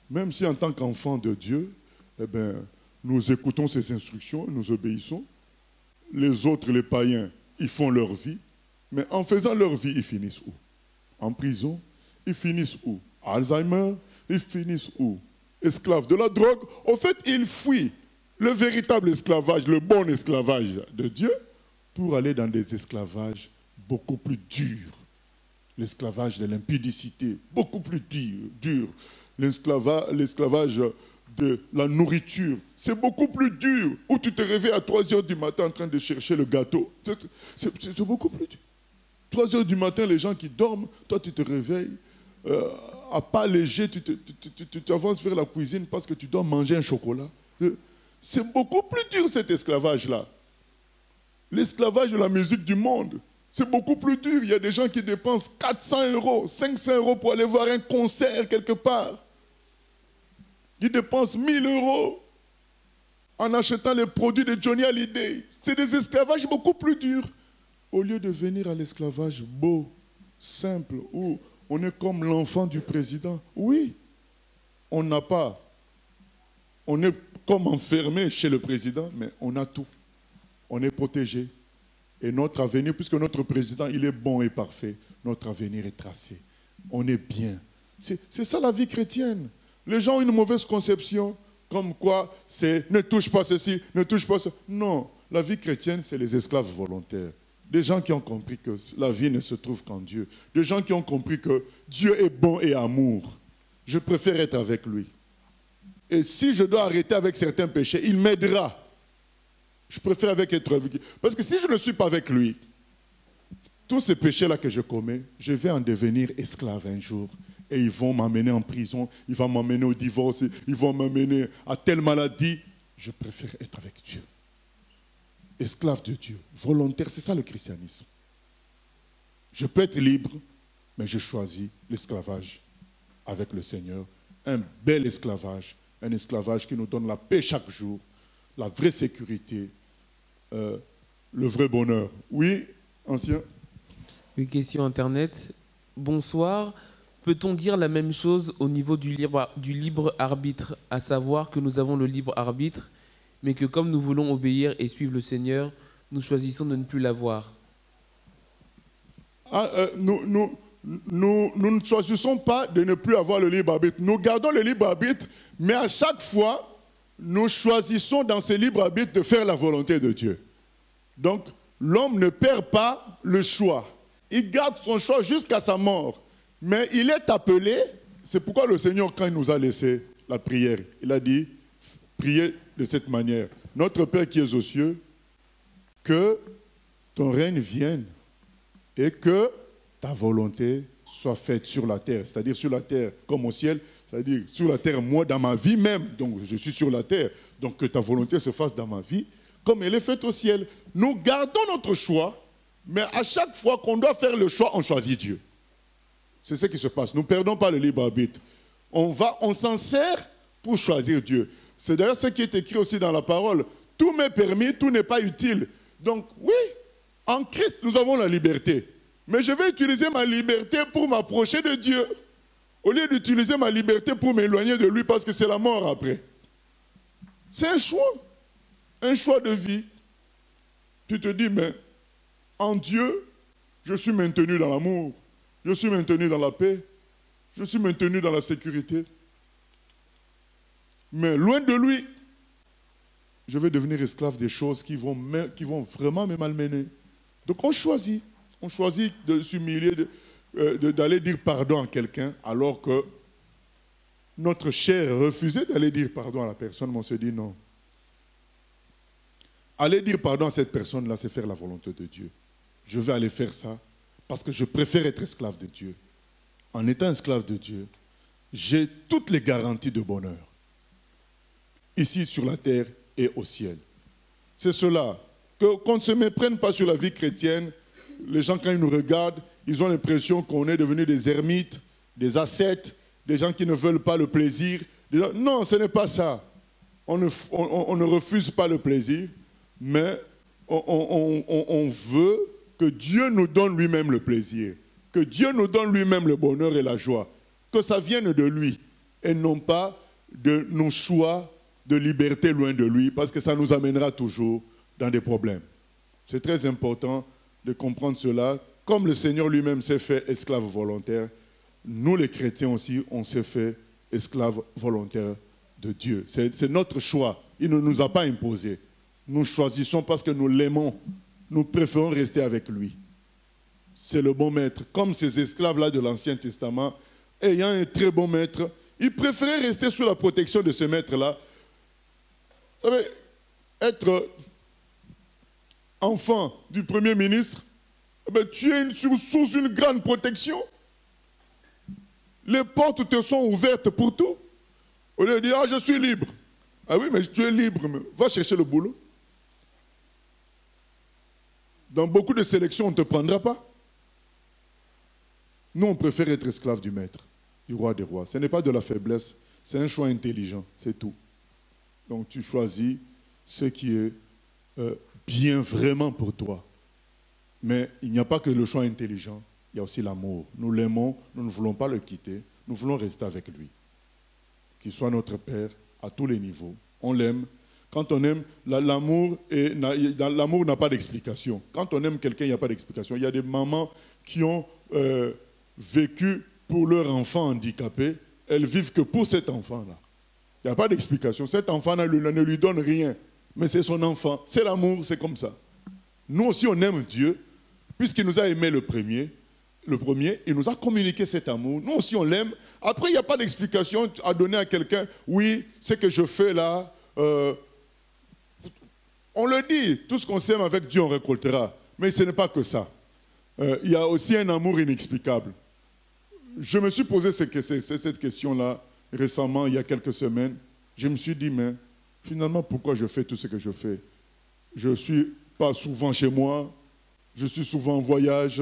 Même si en tant qu'enfant de Dieu, eh ben, nous écoutons ses instructions, nous obéissons. Les autres, les païens, ils font leur vie. Mais en faisant leur vie, ils finissent où? En prison. Ils finissent où? Alzheimer. Ils finissent où? Esclaves de la drogue. Au fait, ils fuient le véritable esclavage, le bon esclavage de Dieu, pour aller dans des esclavages beaucoup plus durs. L'esclavage de l'impudicité, beaucoup plus dur. L'esclavage de la nourriture, c'est beaucoup plus dur. Où tu te réveilles à 3 heures du matin en train de chercher le gâteau. C'est beaucoup plus dur. 3 heures du matin, les gens qui dorment, toi tu te réveilles, à pas léger, tu avances vers la cuisine parce que tu dois manger un chocolat. C'est beaucoup plus dur cet esclavage-là. L'esclavage de la musique du monde, c'est beaucoup plus dur. Il y a des gens qui dépensent 400 €, 500 € pour aller voir un concert quelque part. Ils dépensent 1000 € en achetant les produits de Johnny Hallyday. C'est des esclavages beaucoup plus durs. Au lieu de venir à l'esclavage beau, simple, où on est comme l'enfant du président. Oui, on n'a pas. On est comme enfermé chez le président, mais on a tout. On est protégé. Et notre avenir, puisque notre président, il est bon et parfait, notre avenir est tracé. On est bien. C'est ça la vie chrétienne. Les gens ont une mauvaise conception, comme quoi c'est ne touche pas ceci, ne touche pas ça. Non, la vie chrétienne, c'est les esclaves volontaires. Des gens qui ont compris que la vie ne se trouve qu'en Dieu. Des gens qui ont compris que Dieu est bon et amour. Je préfère être avec lui. Et si je dois arrêter avec certains péchés, il m'aidera. Je préfère être avec lui. Parce que si je ne suis pas avec lui, tous ces péchés-là que je commets, je vais en devenir esclave un jour. Et ils vont m'amener en prison, ils vont m'amener au divorce, ils vont m'amener à telle maladie. Je préfère être avec Dieu. Esclave de Dieu, volontaire, c'est ça le christianisme. Je peux être libre, mais je choisis l'esclavage avec le Seigneur. Un bel esclavage, un esclavage qui nous donne la paix chaque jour, la vraie sécurité, le vrai bonheur. Oui, ancien? Une question Internet. Bonsoir. Peut-on dire la même chose au niveau du libre arbitre, à savoir que nous avons le libre arbitre, mais que comme nous voulons obéir et suivre le Seigneur, nous choisissons de ne plus l'avoir? Nous ne choisissons pas de ne plus avoir le libre arbitre. Nous gardons le libre arbitre, mais à chaque fois, nous choisissons dans ce libre arbitre de faire la volonté de Dieu. Donc, l'homme ne perd pas le choix. Il garde son choix jusqu'à sa mort. Mais il est appelé, c'est pourquoi le Seigneur, quand il nous a laissé la prière, il a dit, priez de cette manière. Notre Père qui es aux cieux, que ton règne vienne et que ta volonté soit faite sur la terre, c'est-à-dire sur la terre comme au ciel, c'est-à-dire sur la terre, moi dans ma vie même, donc je suis sur la terre, donc que ta volonté se fasse dans ma vie, comme elle est faite au ciel. Nous gardons notre choix, mais à chaque fois qu'on doit faire le choix, on choisit Dieu. C'est ce qui se passe. Nous ne perdons pas le libre arbitre. On s'en sert pour choisir Dieu. C'est d'ailleurs ce qui est écrit aussi dans la parole. Tout m'est permis, tout n'est pas utile. Donc oui, en Christ, nous avons la liberté. Mais je vais utiliser ma liberté pour m'approcher de Dieu, au lieu d'utiliser ma liberté pour m'éloigner de lui, parce que c'est la mort après. C'est un choix de vie. tu te dis, mais en Dieu, je suis maintenu dans l'amour, je suis maintenu dans la paix, je suis maintenu dans la sécurité. Mais loin de lui, je vais devenir esclave des choses qui vont vraiment me malmener. Donc on choisit de s'humilier, d'aller dire pardon à quelqu'un, alors que notre chair refusait d'aller dire pardon à la personne, mais on se dit non. Aller dire pardon à cette personne-là, c'est faire la volonté de Dieu. Je vais aller faire ça parce que je préfère être esclave de Dieu. En étant esclave de Dieu, j'ai toutes les garanties de bonheur, ici sur la terre et au ciel. C'est cela, qu'on ne se méprenne pas sur la vie chrétienne. Les gens, quand ils nous regardent, ils ont l'impression qu'on est devenus des ermites, des ascètes, des gens qui ne veulent pas le plaisir. Non, ce n'est pas ça. On ne refuse pas le plaisir, mais on veut que Dieu nous donne lui-même le plaisir, que Dieu nous donne lui-même le bonheur et la joie, que ça vienne de lui et non pas de nos choix de liberté loin de lui, parce que ça nous amènera toujours dans des problèmes. C'est très important de comprendre cela. Comme le Seigneur lui-même s'est fait esclave volontaire, nous les chrétiens aussi, on s'est fait esclave volontaire de Dieu. C'est notre choix. Il ne nous a pas imposé. Nous choisissons parce que nous l'aimons. Nous préférons rester avec lui. C'est le bon maître. Comme ces esclaves-là de l'Ancien Testament, ayant un très bon maître, ils préféraient rester sous la protection de ce maître-là. Vous savez, être enfant du Premier ministre, tu es sous une grande protection. Les portes te sont ouvertes pour tout. Au lieu de dire, je suis libre. Ah oui, mais tu es libre, mais va chercher le boulot. Dans beaucoup de sélections, on ne te prendra pas. Nous, on préfère être esclave du maître, du roi des rois. Ce n'est pas de la faiblesse, c'est un choix intelligent, c'est tout. Donc tu choisis ce qui est bien vraiment pour toi. Mais il n'y a pas que le choix intelligent, il y a aussi l'amour. Nous l'aimons, nous ne voulons pas le quitter, nous voulons rester avec lui. Qu'il soit notre Père à tous les niveaux. On l'aime. Quand on aime, l'amour n'a pas d'explication. Quand on aime quelqu'un, il n'y a pas d'explication. Il y a des mamans qui ont vécu pour leur enfant handicapé, elles vivent que pour cet enfant-là. Il n'y a pas d'explication. Cet enfant-là ne lui donne rien, mais c'est son enfant. C'est l'amour, c'est comme ça. Nous aussi, on aime Dieu, puisqu'il nous a aimé le premier, il nous a communiqué cet amour. Nous aussi, on l'aime. Après, il n'y a pas d'explication à donner à quelqu'un. Oui, ce que je fais là, on le dit, tout ce qu'on sème avec Dieu, on récoltera. Mais ce n'est pas que ça. Il y a aussi un amour inexplicable. Je me suis posé cette question-là récemment, il y a quelques semaines. Je me suis dit, mais finalement, pourquoi je fais tout ce que je fais? Je ne suis pas souvent chez moi, je suis souvent en voyage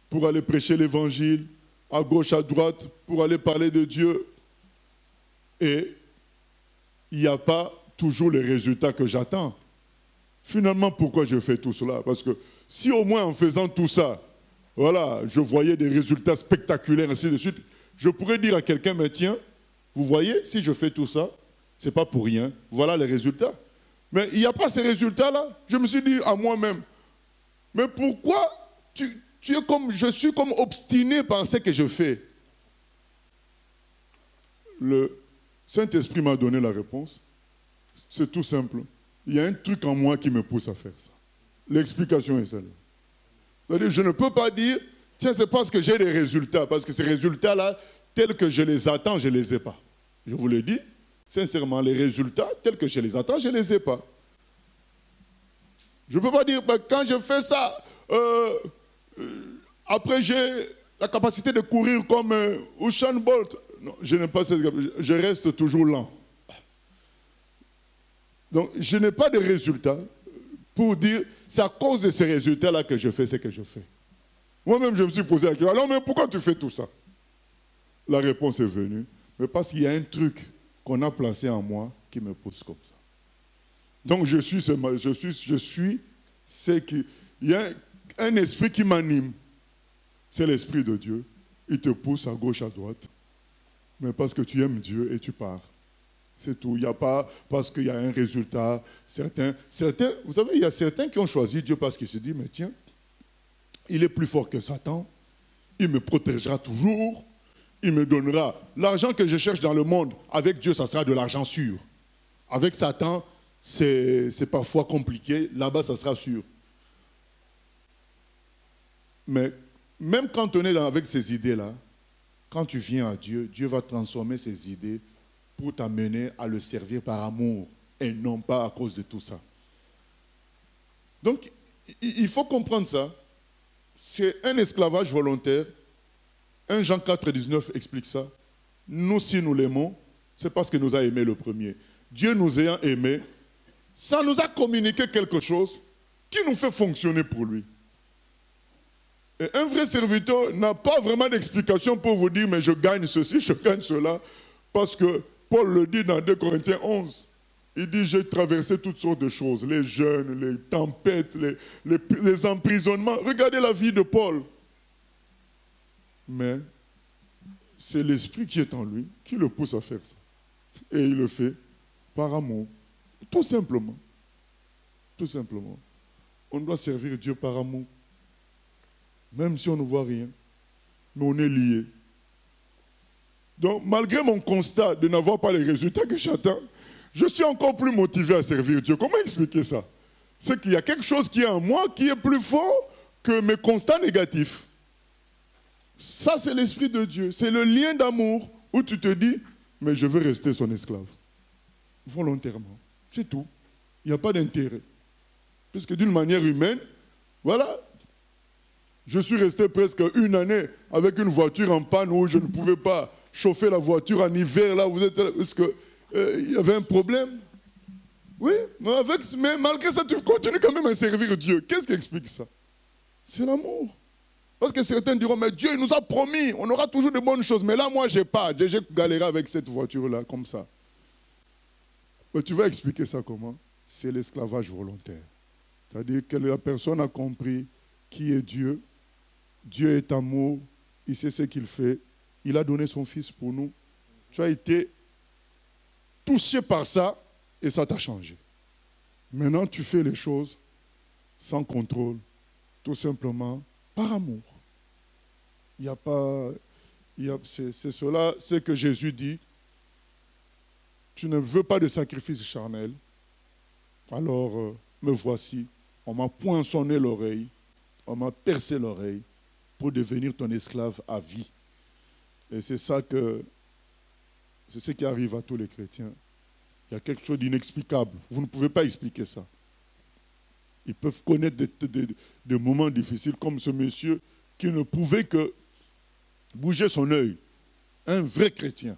pour aller prêcher l'évangile, à gauche, à droite, pour aller parler de Dieu. Et il n'y a pas toujours les résultats que j'attends. Finalement, pourquoi je fais tout cela? Parce que si au moins en faisant tout ça, voilà, je voyais des résultats spectaculaires, ainsi de suite, je pourrais dire à quelqu'un, mais tiens, vous voyez, si je fais tout ça, ce n'est pas pour rien. Voilà les résultats. Mais il n'y a pas ces résultats-là. Je me suis dit à moi-même, mais pourquoi je suis comme obstiné par ce que je fais? Le Saint-Esprit m'a donné la réponse. C'est tout simple. Il y a un truc en moi qui me pousse à faire ça. L'explication est celle-là. C'est-à-dire, je ne peux pas dire, tiens, c'est parce que j'ai des résultats, parce que ces résultats-là, tels que je les attends, je ne les ai pas. Je vous le dis, sincèrement, les résultats, tels que je les attends, je ne les ai pas. Je ne peux pas dire, quand je fais ça, après j'ai la capacité de courir comme Usain Bolt. Non, je n'ai pas cette capacité, je reste toujours lent. Donc, je n'ai pas de résultats pour dire, c'est à cause de ces résultats-là que je fais ce que je fais. Moi-même, je me suis posé la question, alors, mais pourquoi tu fais tout ça? La réponse est venue, mais parce qu'il y a un truc qu'on a placé en moi qui me pousse comme ça. Donc, il y a un esprit qui m'anime. C'est l'Esprit de Dieu. Il te pousse à gauche, à droite. Mais parce que tu aimes Dieu et tu pars. C'est tout. Il n'y a pas parce qu'il y a un résultat. Certains, vous savez, il y a certains qui ont choisi Dieu parce qu'ils se disent, mais tiens, il est plus fort que Satan. Il me protégera toujours. Il me donnera l'argent que je cherche dans le monde. Avec Dieu, ça sera de l'argent sûr. Avec Satan, c'est parfois compliqué. Là-bas, ça sera sûr. Mais même quand on est avec ces idées-là, quand tu viens à Dieu, Dieu va transformer ces idées pour t'amener à le servir par amour et non pas à cause de tout ça. Donc, il faut comprendre ça. C'est un esclavage volontaire. 1 Jean 4, 19 explique ça. Nous, si nous l'aimons, c'est parce qu'il nous a aimés le premier. Dieu nous ayant aimés, ça nous a communiqué quelque chose qui nous fait fonctionner pour lui. Et un vrai serviteur n'a pas vraiment d'explication pour vous dire, mais je gagne ceci, je gagne cela, parce que Paul le dit dans 2 Corinthiens 11. Il dit, j'ai traversé toutes sortes de choses, les jeûnes, les tempêtes, les emprisonnements. Regardez la vie de Paul. Mais c'est l'esprit qui est en lui qui le pousse à faire ça. Et il le fait par amour. Tout simplement. Tout simplement. On doit servir Dieu par amour. Même si on ne voit rien. Mais on est liés. Donc, malgré mon constat de n'avoir pas les résultats que j'attends, je suis encore plus motivé à servir Dieu. Comment expliquer ça? C'est qu'il y a quelque chose qui est en moi qui est plus fort que mes constats négatifs. Ça, c'est l'Esprit de Dieu. C'est le lien d'amour où tu te dis, mais je veux rester son esclave. Volontairement. C'est tout. Il n'y a pas d'intérêt. Puisque d'une manière humaine, voilà, je suis resté presque une année avec une voiture en panne où je ne pouvais pas chauffer la voiture en hiver, là, vous êtes là, parce que il y avait un problème. Oui, mais malgré ça, tu continues quand même à servir Dieu. Qu'est-ce qui explique ça? C'est l'amour. Parce que certains diront, mais Dieu nous a promis, on aura toujours de bonnes choses. Mais là, moi, j'ai pas. J'ai galéré avec cette voiture-là, comme ça. Mais tu vas expliquer ça comment? C'est l'esclavage volontaire. C'est-à-dire que la personne a compris qui est Dieu. Dieu est amour. Il sait ce qu'il fait. Il a donné son Fils pour nous. Tu as été touché par ça et ça t'a changé. Maintenant, tu fais les choses sans contrôle, tout simplement par amour. Il n'y a pas... C'est cela, c'est que Jésus dit, tu ne veux pas de sacrifice charnel, alors me voici, on m'a poinçonné l'oreille, on m'a percé l'oreille pour devenir ton esclave à vie. Et c'est ça que... C'est ce qui arrive à tous les chrétiens. Il y a quelque chose d'inexplicable. Vous ne pouvez pas expliquer ça. Ils peuvent connaître des moments difficiles comme ce monsieur qui ne pouvait que bouger son œil. Un vrai chrétien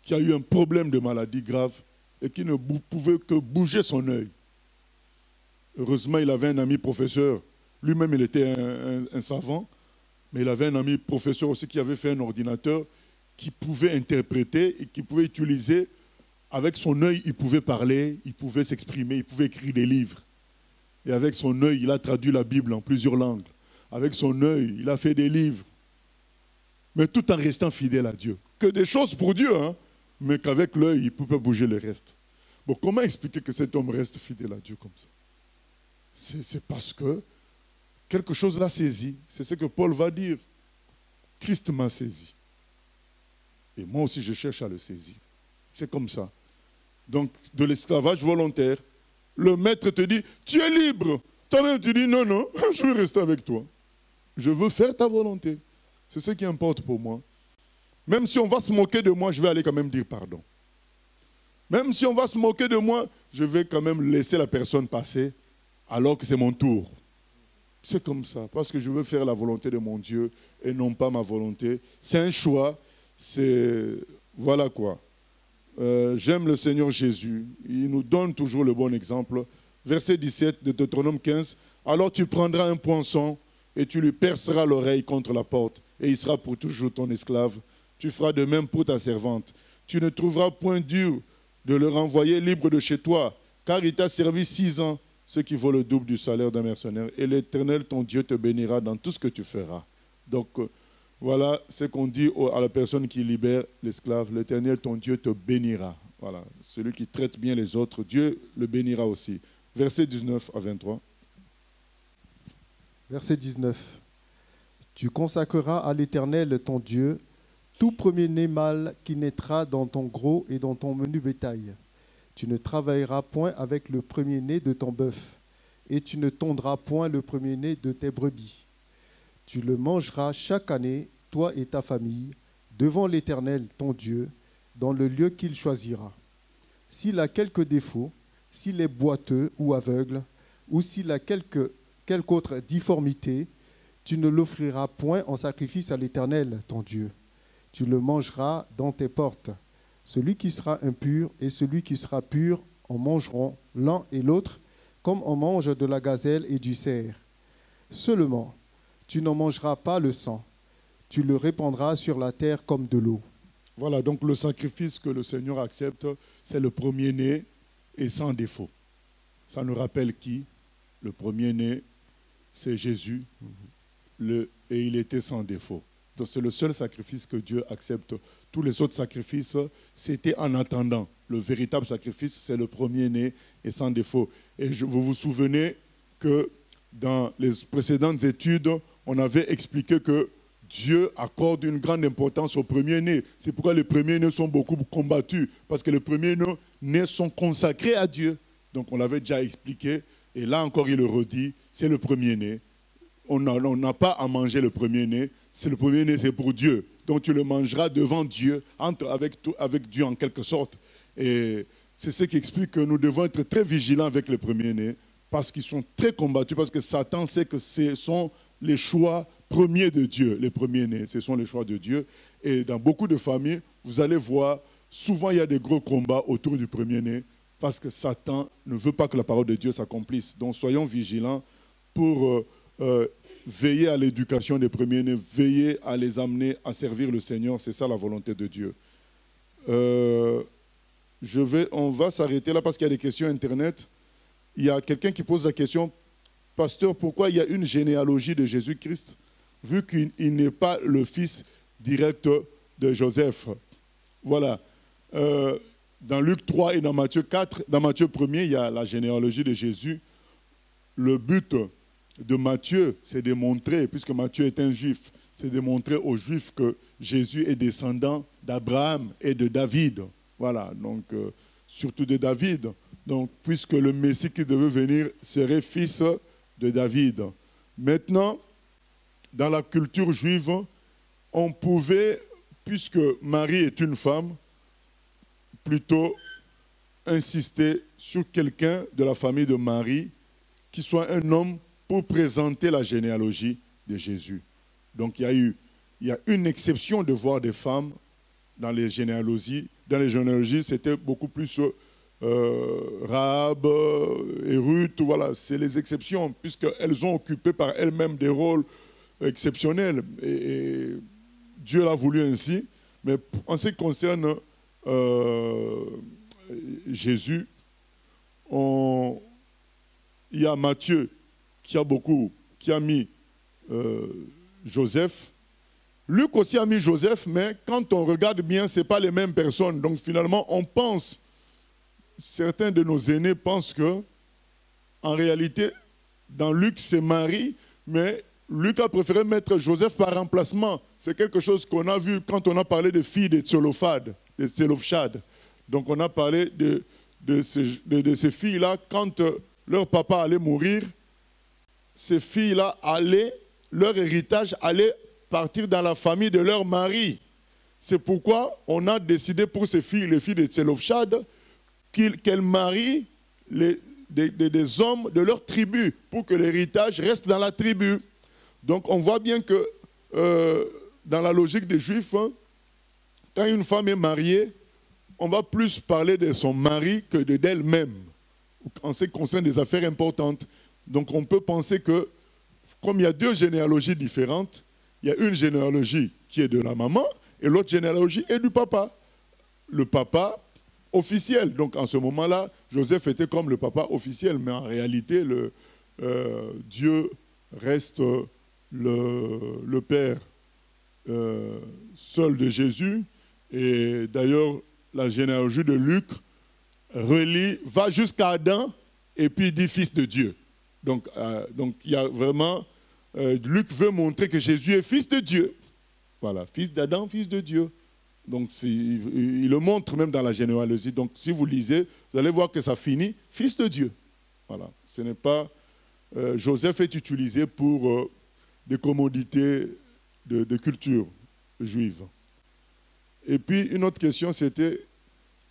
qui a eu un problème de maladie grave et qui ne pouvait que bouger son œil. Heureusement, il avait un ami professeur. Lui-même, il était un savant, mais il avait un ami professeur aussi qui avait fait un ordinateur qui pouvait interpréter et qui pouvait utiliser. Avec son œil, il pouvait parler, il pouvait s'exprimer, il pouvait écrire des livres. Et avec son œil, il a traduit la Bible en plusieurs langues. Avec son œil, il a fait des livres. Mais tout en restant fidèle à Dieu. Que des choses pour Dieu, hein, mais qu'avec l'œil, il ne peut pas bouger le reste. Bon, comment expliquer que cet homme reste fidèle à Dieu comme ça? C'est parce que quelque chose l'a saisi. C'est ce que Paul va dire. Christ m'a saisi. Et moi aussi, je cherche à le saisir. C'est comme ça. Donc, de l'esclavage volontaire, le maître te dit, tu es libre. Toi-même, tu dis, non, non, je veux rester avec toi. Je veux faire ta volonté. C'est ce qui importe pour moi. Même si on va se moquer de moi, je vais aller quand même dire pardon. Même si on va se moquer de moi, je vais quand même laisser la personne passer alors que c'est mon tour. C'est comme ça, parce que je veux faire la volonté de mon Dieu et non pas ma volonté. C'est un choix, c'est... Voilà quoi. J'aime le Seigneur Jésus. Il nous donne toujours le bon exemple. Verset 17 de Deutéronome 15. Alors tu prendras un poinçon et tu lui perceras l'oreille contre la porte et il sera pour toujours ton esclave. Tu feras de même pour ta servante. Tu ne trouveras point dur de le renvoyer libre de chez toi, car il t'a servi 6 ans, ce qui vaut le double du salaire d'un mercenaire. Et l'Éternel, ton Dieu, te bénira dans tout ce que tu feras. Donc, voilà ce qu'on dit à la personne qui libère l'esclave. L'Éternel, ton Dieu, te bénira. Voilà, celui qui traite bien les autres, Dieu le bénira aussi. Versets 19 à 23. Verset 19. Tu consacreras à l'Éternel ton Dieu tout premier-né mâle qui naîtra dans ton gros et dans ton menu bétail. Tu ne travailleras point avec le premier-né de ton bœuf, et tu ne tondras point le premier-né de tes brebis. Tu le mangeras chaque année, toi et ta famille, devant l'Éternel ton Dieu, dans le lieu qu'il choisira. S'il a quelque défaut, s'il est boiteux ou aveugle, ou s'il a quelque autre difformité, tu ne l'offriras point en sacrifice à l'Éternel ton Dieu. Tu le mangeras dans tes portes. Celui qui sera impur et celui qui sera pur en mangeront l'un et l'autre, comme on mange de la gazelle et du cerf. Seulement, tu n'en mangeras pas le sang. Tu le répandras sur la terre comme de l'eau. Voilà, donc le sacrifice que le Seigneur accepte, c'est le premier-né et sans défaut. Ça nous rappelle qui? Le premier-né, c'est Jésus, et il était sans défaut. Donc c'est le seul sacrifice que Dieu accepte. Tous les autres sacrifices, c'était en attendant. Le véritable sacrifice, c'est le premier-né et sans défaut. Et vous vous souvenez que dans les précédentes études, on avait expliqué que Dieu accorde une grande importance aux premiers-nés. C'est pourquoi les premiers-nés sont beaucoup combattus, parce que les premiers-nés sont consacrés à Dieu. Donc on l'avait déjà expliqué, et là encore il le redit, c'est le premier-né. On n'a pas à manger le premier-né, c'est le premier-né, c'est pour Dieu. Donc tu le mangeras devant Dieu, avec Dieu en quelque sorte. Et c'est ce qui explique que nous devons être très vigilants avec les premiers-nés, parce qu'ils sont très combattus, parce que Satan sait que ce sont les choix premiers de Dieu, les premiers-nés, ce sont les choix de Dieu. Et dans beaucoup de familles, vous allez voir, souvent il y a des gros combats autour du premier-né, parce que Satan ne veut pas que la parole de Dieu s'accomplisse. Donc soyons vigilants pour veiller à l'éducation des premiers-nés, veiller à les amener à servir le Seigneur. C'est ça la volonté de Dieu. On va s'arrêter là parce qu'il y a des questions Internet. Il y a quelqu'un qui pose la question, pasteur, pourquoi il y a une généalogie de Jésus-Christ, vu qu'il n'est pas le fils direct de Joseph? Voilà. Dans Luc 3 et dans Matthieu 4, dans Matthieu 1er, il y a la généalogie de Jésus. Le but de Matthieu, c'est de montrer, puisque Matthieu est un juif, c'est de montrer aux juifs que Jésus est descendant d'Abraham et de David. Voilà, donc surtout de David. Donc, puisque le Messie qui devait venir serait fils de David. Maintenant, dans la culture juive, on pouvait, puisque Marie est une femme, plutôt insister sur quelqu'un de la famille de Marie qui soit un homme pour présenter la généalogie de Jésus. Donc il y a une exception de voir des femmes dans les généalogies. Dans les généalogies, c'était beaucoup plus Rahab et Ruth, voilà, c'est les exceptions, puisqu'elles ont occupé par elles-mêmes des rôles exceptionnels. Et Dieu l'a voulu ainsi. Mais en ce qui concerne Jésus, il y a Matthieu qui a mis Joseph. Luc aussi a mis Joseph, mais quand on regarde bien, ce n'est pas les mêmes personnes. Donc finalement, certains de nos aînés pensent que, en réalité, dans Luc, c'est Marie, mais Luc a préféré mettre Joseph par remplacement. C'est quelque chose qu'on a vu quand on a parlé des filles de Tselofhad. Donc on a parlé de ces filles-là, quand leur papa allait mourir, ces filles-là leur héritage allait partir dans la famille de leur mari. C'est pourquoi on a décidé pour ces filles, les filles de Tselofhad, qu'elles marient des hommes de leur tribu pour que l'héritage reste dans la tribu. Donc on voit bien que dans la logique des Juifs, quand une femme est mariée, on va plus parler de son mari que d'elle-même, en ce qui concerne des affaires importantes. Donc on peut penser que, comme il y a deux généalogies différentes, il y a une généalogie qui est de la maman et l'autre généalogie est du papa. Le papa officiel. Donc en ce moment-là, Joseph était comme le papa officiel, mais en réalité, Dieu reste le père seul de Jésus. Et d'ailleurs, la généalogie de Luc relie, va jusqu'à Adam et puis dit fils de Dieu. Donc il y a vraiment, Luc veut montrer que Jésus est fils de Dieu. Voilà, fils d'Adam, fils de Dieu. Donc il le montre même dans la généalogie. Donc si vous lisez, vous allez voir que ça finit fils de Dieu. Voilà, ce n'est pas... Joseph est utilisé pour des commodités de culture juive. Et puis une autre question, c'était,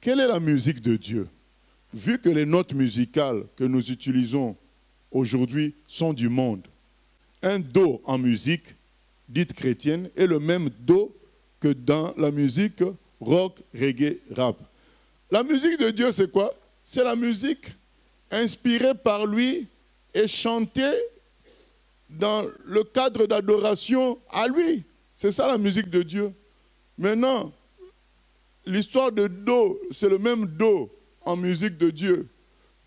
quelle est la musique de Dieu? Vu que les notes musicales que nous utilisons aujourd'hui sont du monde, un do en musique dite chrétienne est le même do que dans la musique rock, reggae, rap. La musique de Dieu, c'est quoi? C'est la musique inspirée par lui et chantée dans le cadre d'adoration à lui. C'est ça la musique de Dieu. Maintenant, l'histoire de do, c'est le même do en musique de Dieu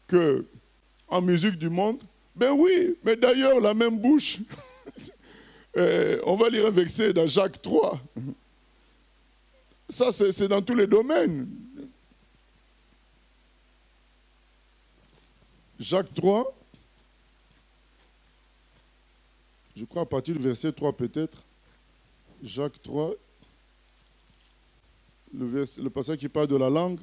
qu'en musique du monde. Ben oui, mais d'ailleurs, la même bouche. On va lire un verset dans Jacques 3. Ça, c'est dans tous les domaines. Jacques 3, je crois à partir du verset 3 peut-être. Jacques 3, le passage qui parle de la langue.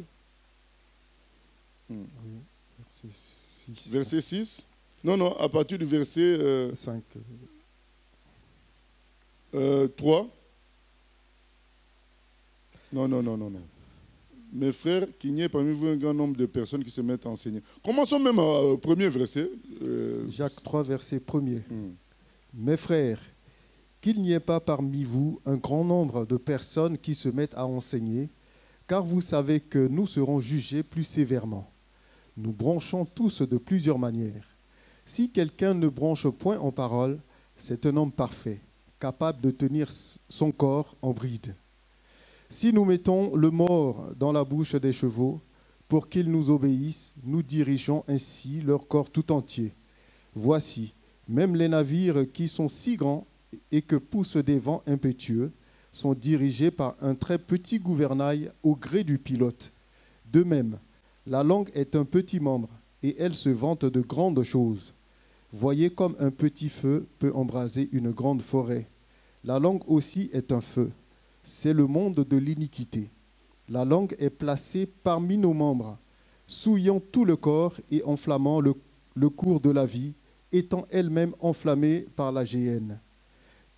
Verset 6. Verset 6. Non, à partir du verset 5. 3. Non. Mes frères, qu'il n'y ait parmi vous un grand nombre de personnes qui se mettent à enseigner. Commençons même au premier verset. Jacques 3, verset 1er. Mes frères, qu'il n'y ait pas parmi vous un grand nombre de personnes qui se mettent à enseigner, car vous savez que nous serons jugés plus sévèrement. Nous branchons tous de plusieurs manières. Si quelqu'un ne branche point en parole, c'est un homme parfait, capable de tenir son corps en bride. Si nous mettons le mort dans la bouche des chevaux, pour qu'ils nous obéissent, nous dirigeons ainsi leur corps tout entier. Voici, même les navires qui sont si grands et que poussent des vents impétueux sont dirigés par un très petit gouvernail au gré du pilote. De même, la langue est un petit membre et elle se vante de grandes choses. Voyez comme un petit feu peut embraser une grande forêt. La langue aussi est un feu. C'est le monde de l'iniquité. La langue est placée parmi nos membres, souillant tout le corps et enflammant le cours de la vie, étant elle-même enflammée par la géhenne.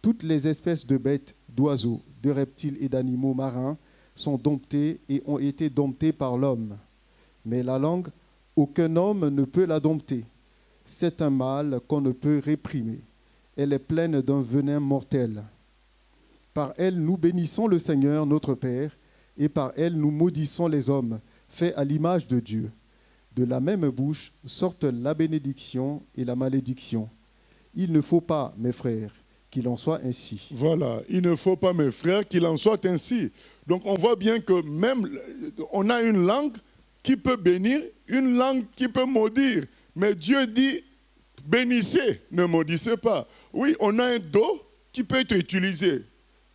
Toutes les espèces de bêtes, d'oiseaux, de reptiles et d'animaux marins sont domptées et ont été domptées par l'homme. Mais la langue, aucun homme ne peut la dompter. C'est un mal qu'on ne peut réprimer. Elle est pleine d'un venin mortel. Par elle, nous bénissons le Seigneur, notre Père, et par elle, nous maudissons les hommes, faits à l'image de Dieu. De la même bouche sortent la bénédiction et la malédiction. Il ne faut pas, mes frères, qu'il en soit ainsi. Voilà, il ne faut pas, mes frères, qu'il en soit ainsi. Donc on voit bien que même, on a une langue qui peut bénir, une langue qui peut maudire. Mais Dieu dit, bénissez, ne maudissez pas. Oui, on a un do qui peut être utilisé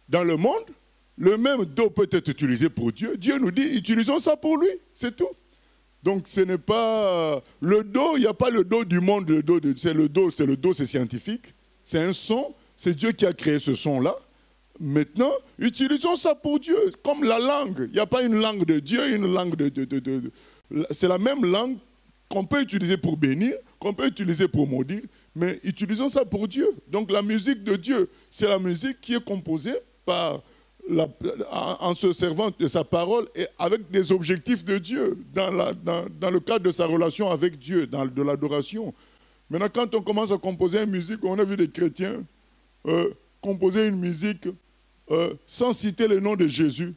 dans le monde. Le même do peut être utilisé pour Dieu. Dieu nous dit, utilisons ça pour lui, c'est tout. Donc ce n'est pas le do, il n'y a pas le do du monde, c'est le do, c'est scientifique. C'est un son, c'est Dieu qui a créé ce son-là. Maintenant, utilisons ça pour Dieu, comme la langue. Il n'y a pas une langue de Dieu, une langue c'est la même langue qu'on peut utiliser pour bénir, qu'on peut utiliser pour maudire, mais utilisons ça pour Dieu. Donc la musique de Dieu, c'est la musique qui est composée par en se servant de sa parole et avec des objectifs de Dieu, dans le cadre de sa relation avec Dieu, de l'adoration. Maintenant, quand on commence à composer une musique, on a vu des chrétiens composer une musique sans citer le nom de Jésus,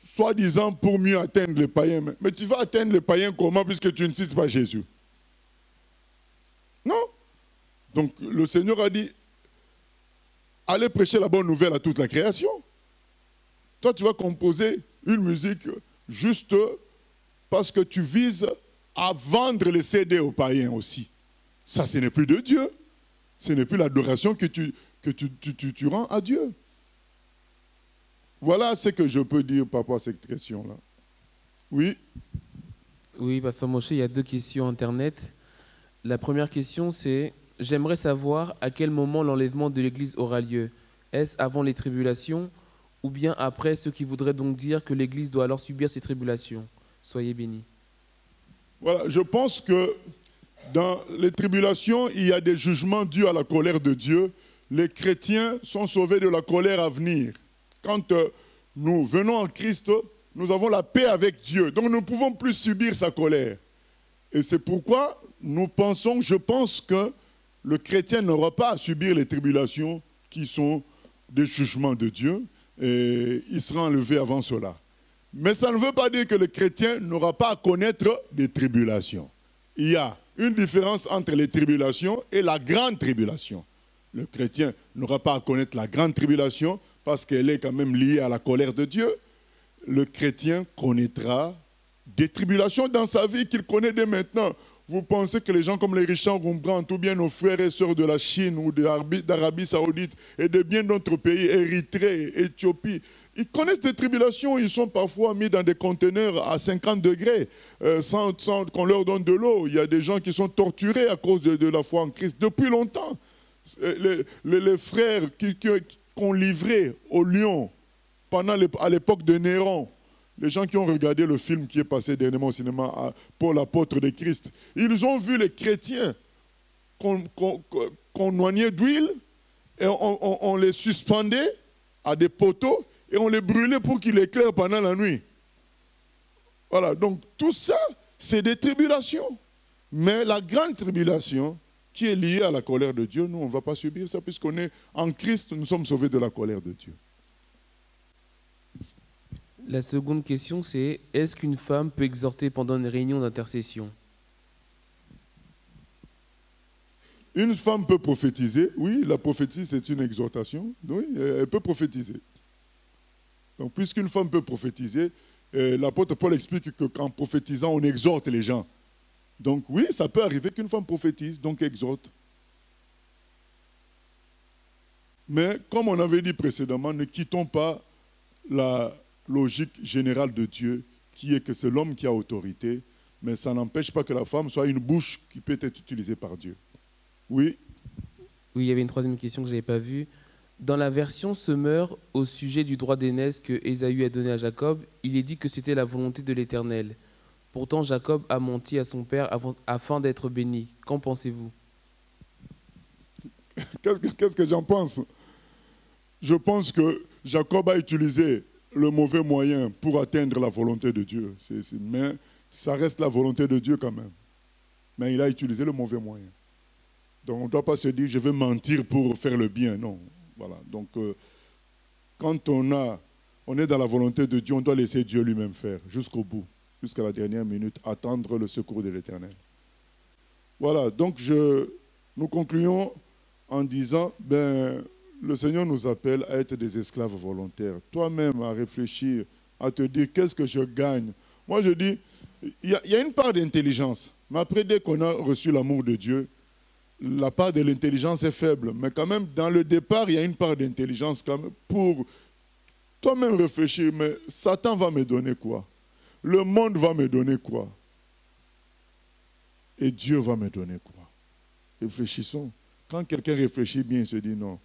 soi-disant pour mieux atteindre les païens. Mais tu vas atteindre les païens comment, puisque tu ne cites pas Jésus? Non. Donc le Seigneur a dit, allez prêcher la bonne nouvelle à toute la création. Toi, tu vas composer une musique juste parce que tu vises à vendre les CD aux païens aussi. Ça, ce n'est plus de Dieu. Ce n'est plus l'adoration que tu rends à Dieu. Voilà ce que je peux dire par rapport à cette question-là. Oui. Oui, Pasteur Moshe, il y a 2 questions Internet. La première question, c'est « J'aimerais savoir à quel moment l'enlèvement de l'Église aura lieu. Est-ce avant les tribulations ou bien après, ce qui voudrait donc dire que l'Église doit alors subir ces tribulations? Soyez bénis. » Voilà, je pense que dans les tribulations, il y a des jugements dus à la colère de Dieu. Les chrétiens sont sauvés de la colère à venir. Quand nous venons en Christ, nous avons la paix avec Dieu. Donc nous ne pouvons plus subir sa colère. Et c'est pourquoi je pense que le chrétien n'aura pas à subir les tribulations qui sont des jugements de Dieu. Et il sera enlevé avant cela. Mais ça ne veut pas dire que le chrétien n'aura pas à connaître des tribulations. Il y a une différence entre les tribulations et la grande tribulation. Le chrétien n'aura pas à connaître la grande tribulation parce qu'elle est quand même liée à la colère de Dieu. Le chrétien connaîtra des tribulations dans sa vie qu'il connaît dès maintenant. Vous pensez que les gens comme les Richard Rembrandt ou bien nos frères et sœurs de la Chine ou d'Arabie Saoudite et de bien d'autres pays, Érythrée, Éthiopie, ils connaissent des tribulations, ils sont parfois mis dans des conteneurs à 50 degrés sans qu'on leur donne de l'eau. Il y a des gens qui sont torturés à cause de la foi en Christ depuis longtemps. Les frères qu'on livrait aux lions à l'époque de Néron, les gens qui ont regardé le film qui est passé dernièrement au cinéma pour l'apôtre de Christ, ils ont vu les chrétiens qu'on noignait d'huile et on les suspendait à des poteaux et on les brûlait pour qu'ils éclairent pendant la nuit. Voilà, donc tout ça, c'est des tribulations. Mais la grande tribulation qui est liée à la colère de Dieu, nous, on ne va pas subir ça puisqu'on est en Christ, nous sommes sauvés de la colère de Dieu. La seconde question, c'est « Est-ce qu'une femme peut exhorter pendant une réunion d'intercession ?» Une femme peut prophétiser. Oui, la prophétie, c'est une exhortation. Oui, elle peut prophétiser. Donc, puisqu'une femme peut prophétiser, l'apôtre Paul explique qu'en prophétisant, on exhorte les gens. Donc, oui, ça peut arriver qu'une femme prophétise, donc exhorte. Mais, comme on avait dit précédemment, ne quittons pas la logique générale de Dieu, qui est que c'est l'homme qui a autorité, mais ça n'empêche pas que la femme soit une bouche qui peut être utilisée par Dieu. Oui. Oui, il y avait une troisième question que je n'avais pas vue. Dans la version Semeur, au sujet du droit d'aînesse que Ésaü a donné à Jacob, il est dit que c'était la volonté de l'Éternel. Pourtant, Jacob a menti à son père afin d'être béni. Qu'en pensez-vous? Qu'est-ce que j'en pense? Je pense que Jacob a utilisé le mauvais moyen pour atteindre la volonté de Dieu. Mais ça reste la volonté de Dieu quand même. Mais il a utilisé le mauvais moyen. Donc on ne doit pas se dire, je vais mentir pour faire le bien. Non. Voilà. Donc quand on est dans la volonté de Dieu, on doit laisser Dieu lui-même faire jusqu'au bout, jusqu'à la dernière minute, attendre le secours de l'Éternel. Voilà. Donc nous concluons en disant, le Seigneur nous appelle à être des esclaves volontaires. Toi-même, à réfléchir, à te dire, qu'est-ce que je gagne? Moi, je dis, il y a une part d'intelligence. Mais après, dès qu'on a reçu l'amour de Dieu, la part de l'intelligence est faible. Mais quand même, dans le départ, il y a une part d'intelligence quand même pour toi-même réfléchir. Mais Satan va me donner quoi? Le monde va me donner quoi? Et Dieu va me donner quoi? Réfléchissons. Quand quelqu'un réfléchit bien, il se dit non.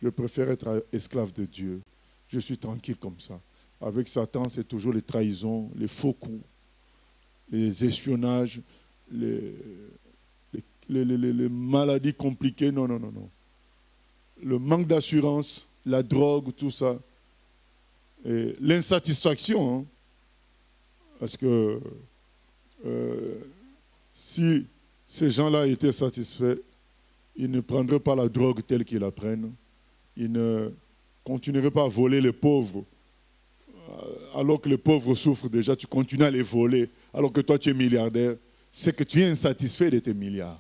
Je préfère être esclave de Dieu. Je suis tranquille comme ça. Avec Satan, c'est toujours les trahisons, les faux coups, les espionnages, les maladies compliquées. Non, non, non, non. Le manque d'assurance, la drogue, tout ça. Et l'insatisfaction. Hein. Parce que si ces gens-là étaient satisfaits, ils ne prendraient pas la drogue telle qu'ils la prennent. Ils ne continueraient pas à voler les pauvres. Alors que les pauvres souffrent déjà, tu continues à les voler. Alors que toi, tu es milliardaire. C'est que tu es insatisfait de tes milliards.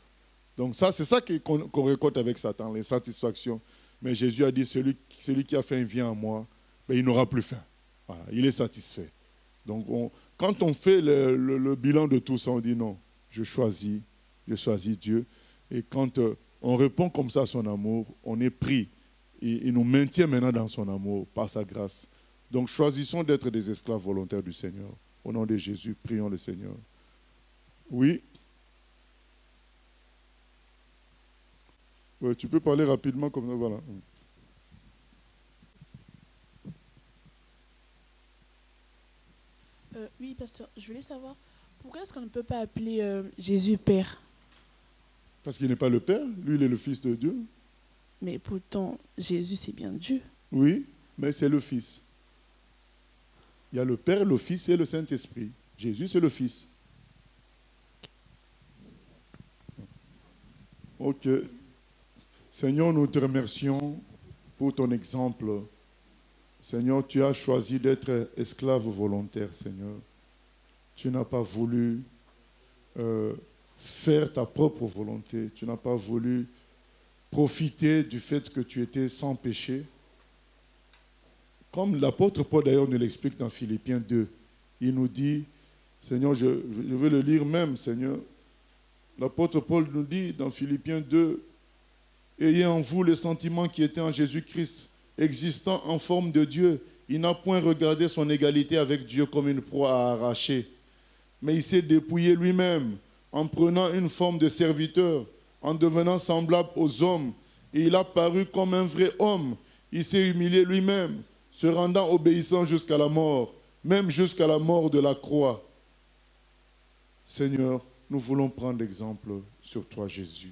Donc ça, c'est ça qu'on récolte avec Satan, l'insatisfaction. Mais Jésus a dit, celui qui a faim vient à moi, mais il n'aura plus faim. Voilà, il est satisfait. Donc quand on fait le bilan de tout ça, on dit non, je choisis Dieu. Et quand on répond comme ça à son amour, on est pris. Il nous maintient maintenant dans son amour, par sa grâce. Donc choisissons d'être des esclaves volontaires du Seigneur. Au nom de Jésus, prions le Seigneur. Oui. Ouais, tu peux parler rapidement comme ça, voilà. Oui, pasteur, je voulais savoir, pourquoi est-ce qu'on ne peut pas appeler Jésus Père? Parce qu'il n'est pas le Père, lui il est le Fils de Dieu. Mais pourtant, Jésus c'est bien Dieu. Oui, mais c'est le Fils. Il y a le Père, le Fils et le Saint-Esprit. Jésus c'est le Fils. Ok. Seigneur, nous te remercions pour ton exemple. Seigneur, tu as choisi d'être esclave volontaire, Seigneur. Tu n'as pas voulu faire ta propre volonté. Tu n'as pas voulu profiter du fait que tu étais sans péché. Comme l'apôtre Paul d'ailleurs nous l'explique dans Philippiens 2. Il nous dit, Seigneur, je vais le lire même, Seigneur. L'apôtre Paul nous dit dans Philippiens 2, ayez en vous les sentiments qui étaient en Jésus-Christ, existant en forme de Dieu. Il n'a point regardé son égalité avec Dieu comme une proie à arracher, mais il s'est dépouillé lui-même en prenant une forme de serviteur, en devenant semblable aux hommes. Et il a paru comme un vrai homme. Il s'est humilié lui-même, se rendant obéissant jusqu'à la mort, même jusqu'à la mort de la croix. Seigneur, nous voulons prendre exemple sur toi, Jésus,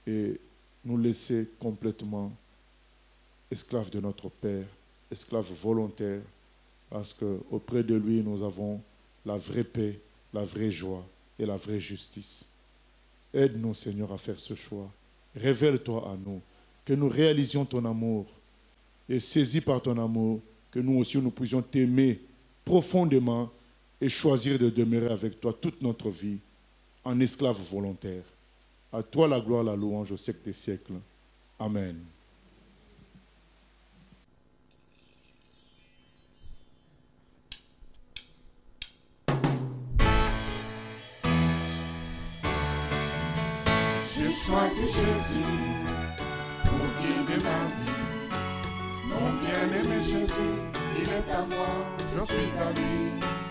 et nous laisser complètement esclaves de notre Père, esclaves volontaires, parce qu'auprès de lui, nous avons la vraie paix, la vraie joie et la vraie justice. Aide-nous, Seigneur, à faire ce choix. Révèle-toi à nous, que nous réalisions ton amour, et saisis par ton amour, que nous aussi nous puissions t'aimer profondément et choisir de demeurer avec toi toute notre vie en esclaves volontaires. À toi la gloire, la louange au siècle des siècles. Amen. J'ai choisi Jésus pour guider ma vie. Mon bien-aimé Jésus, il est à moi, je suis à lui.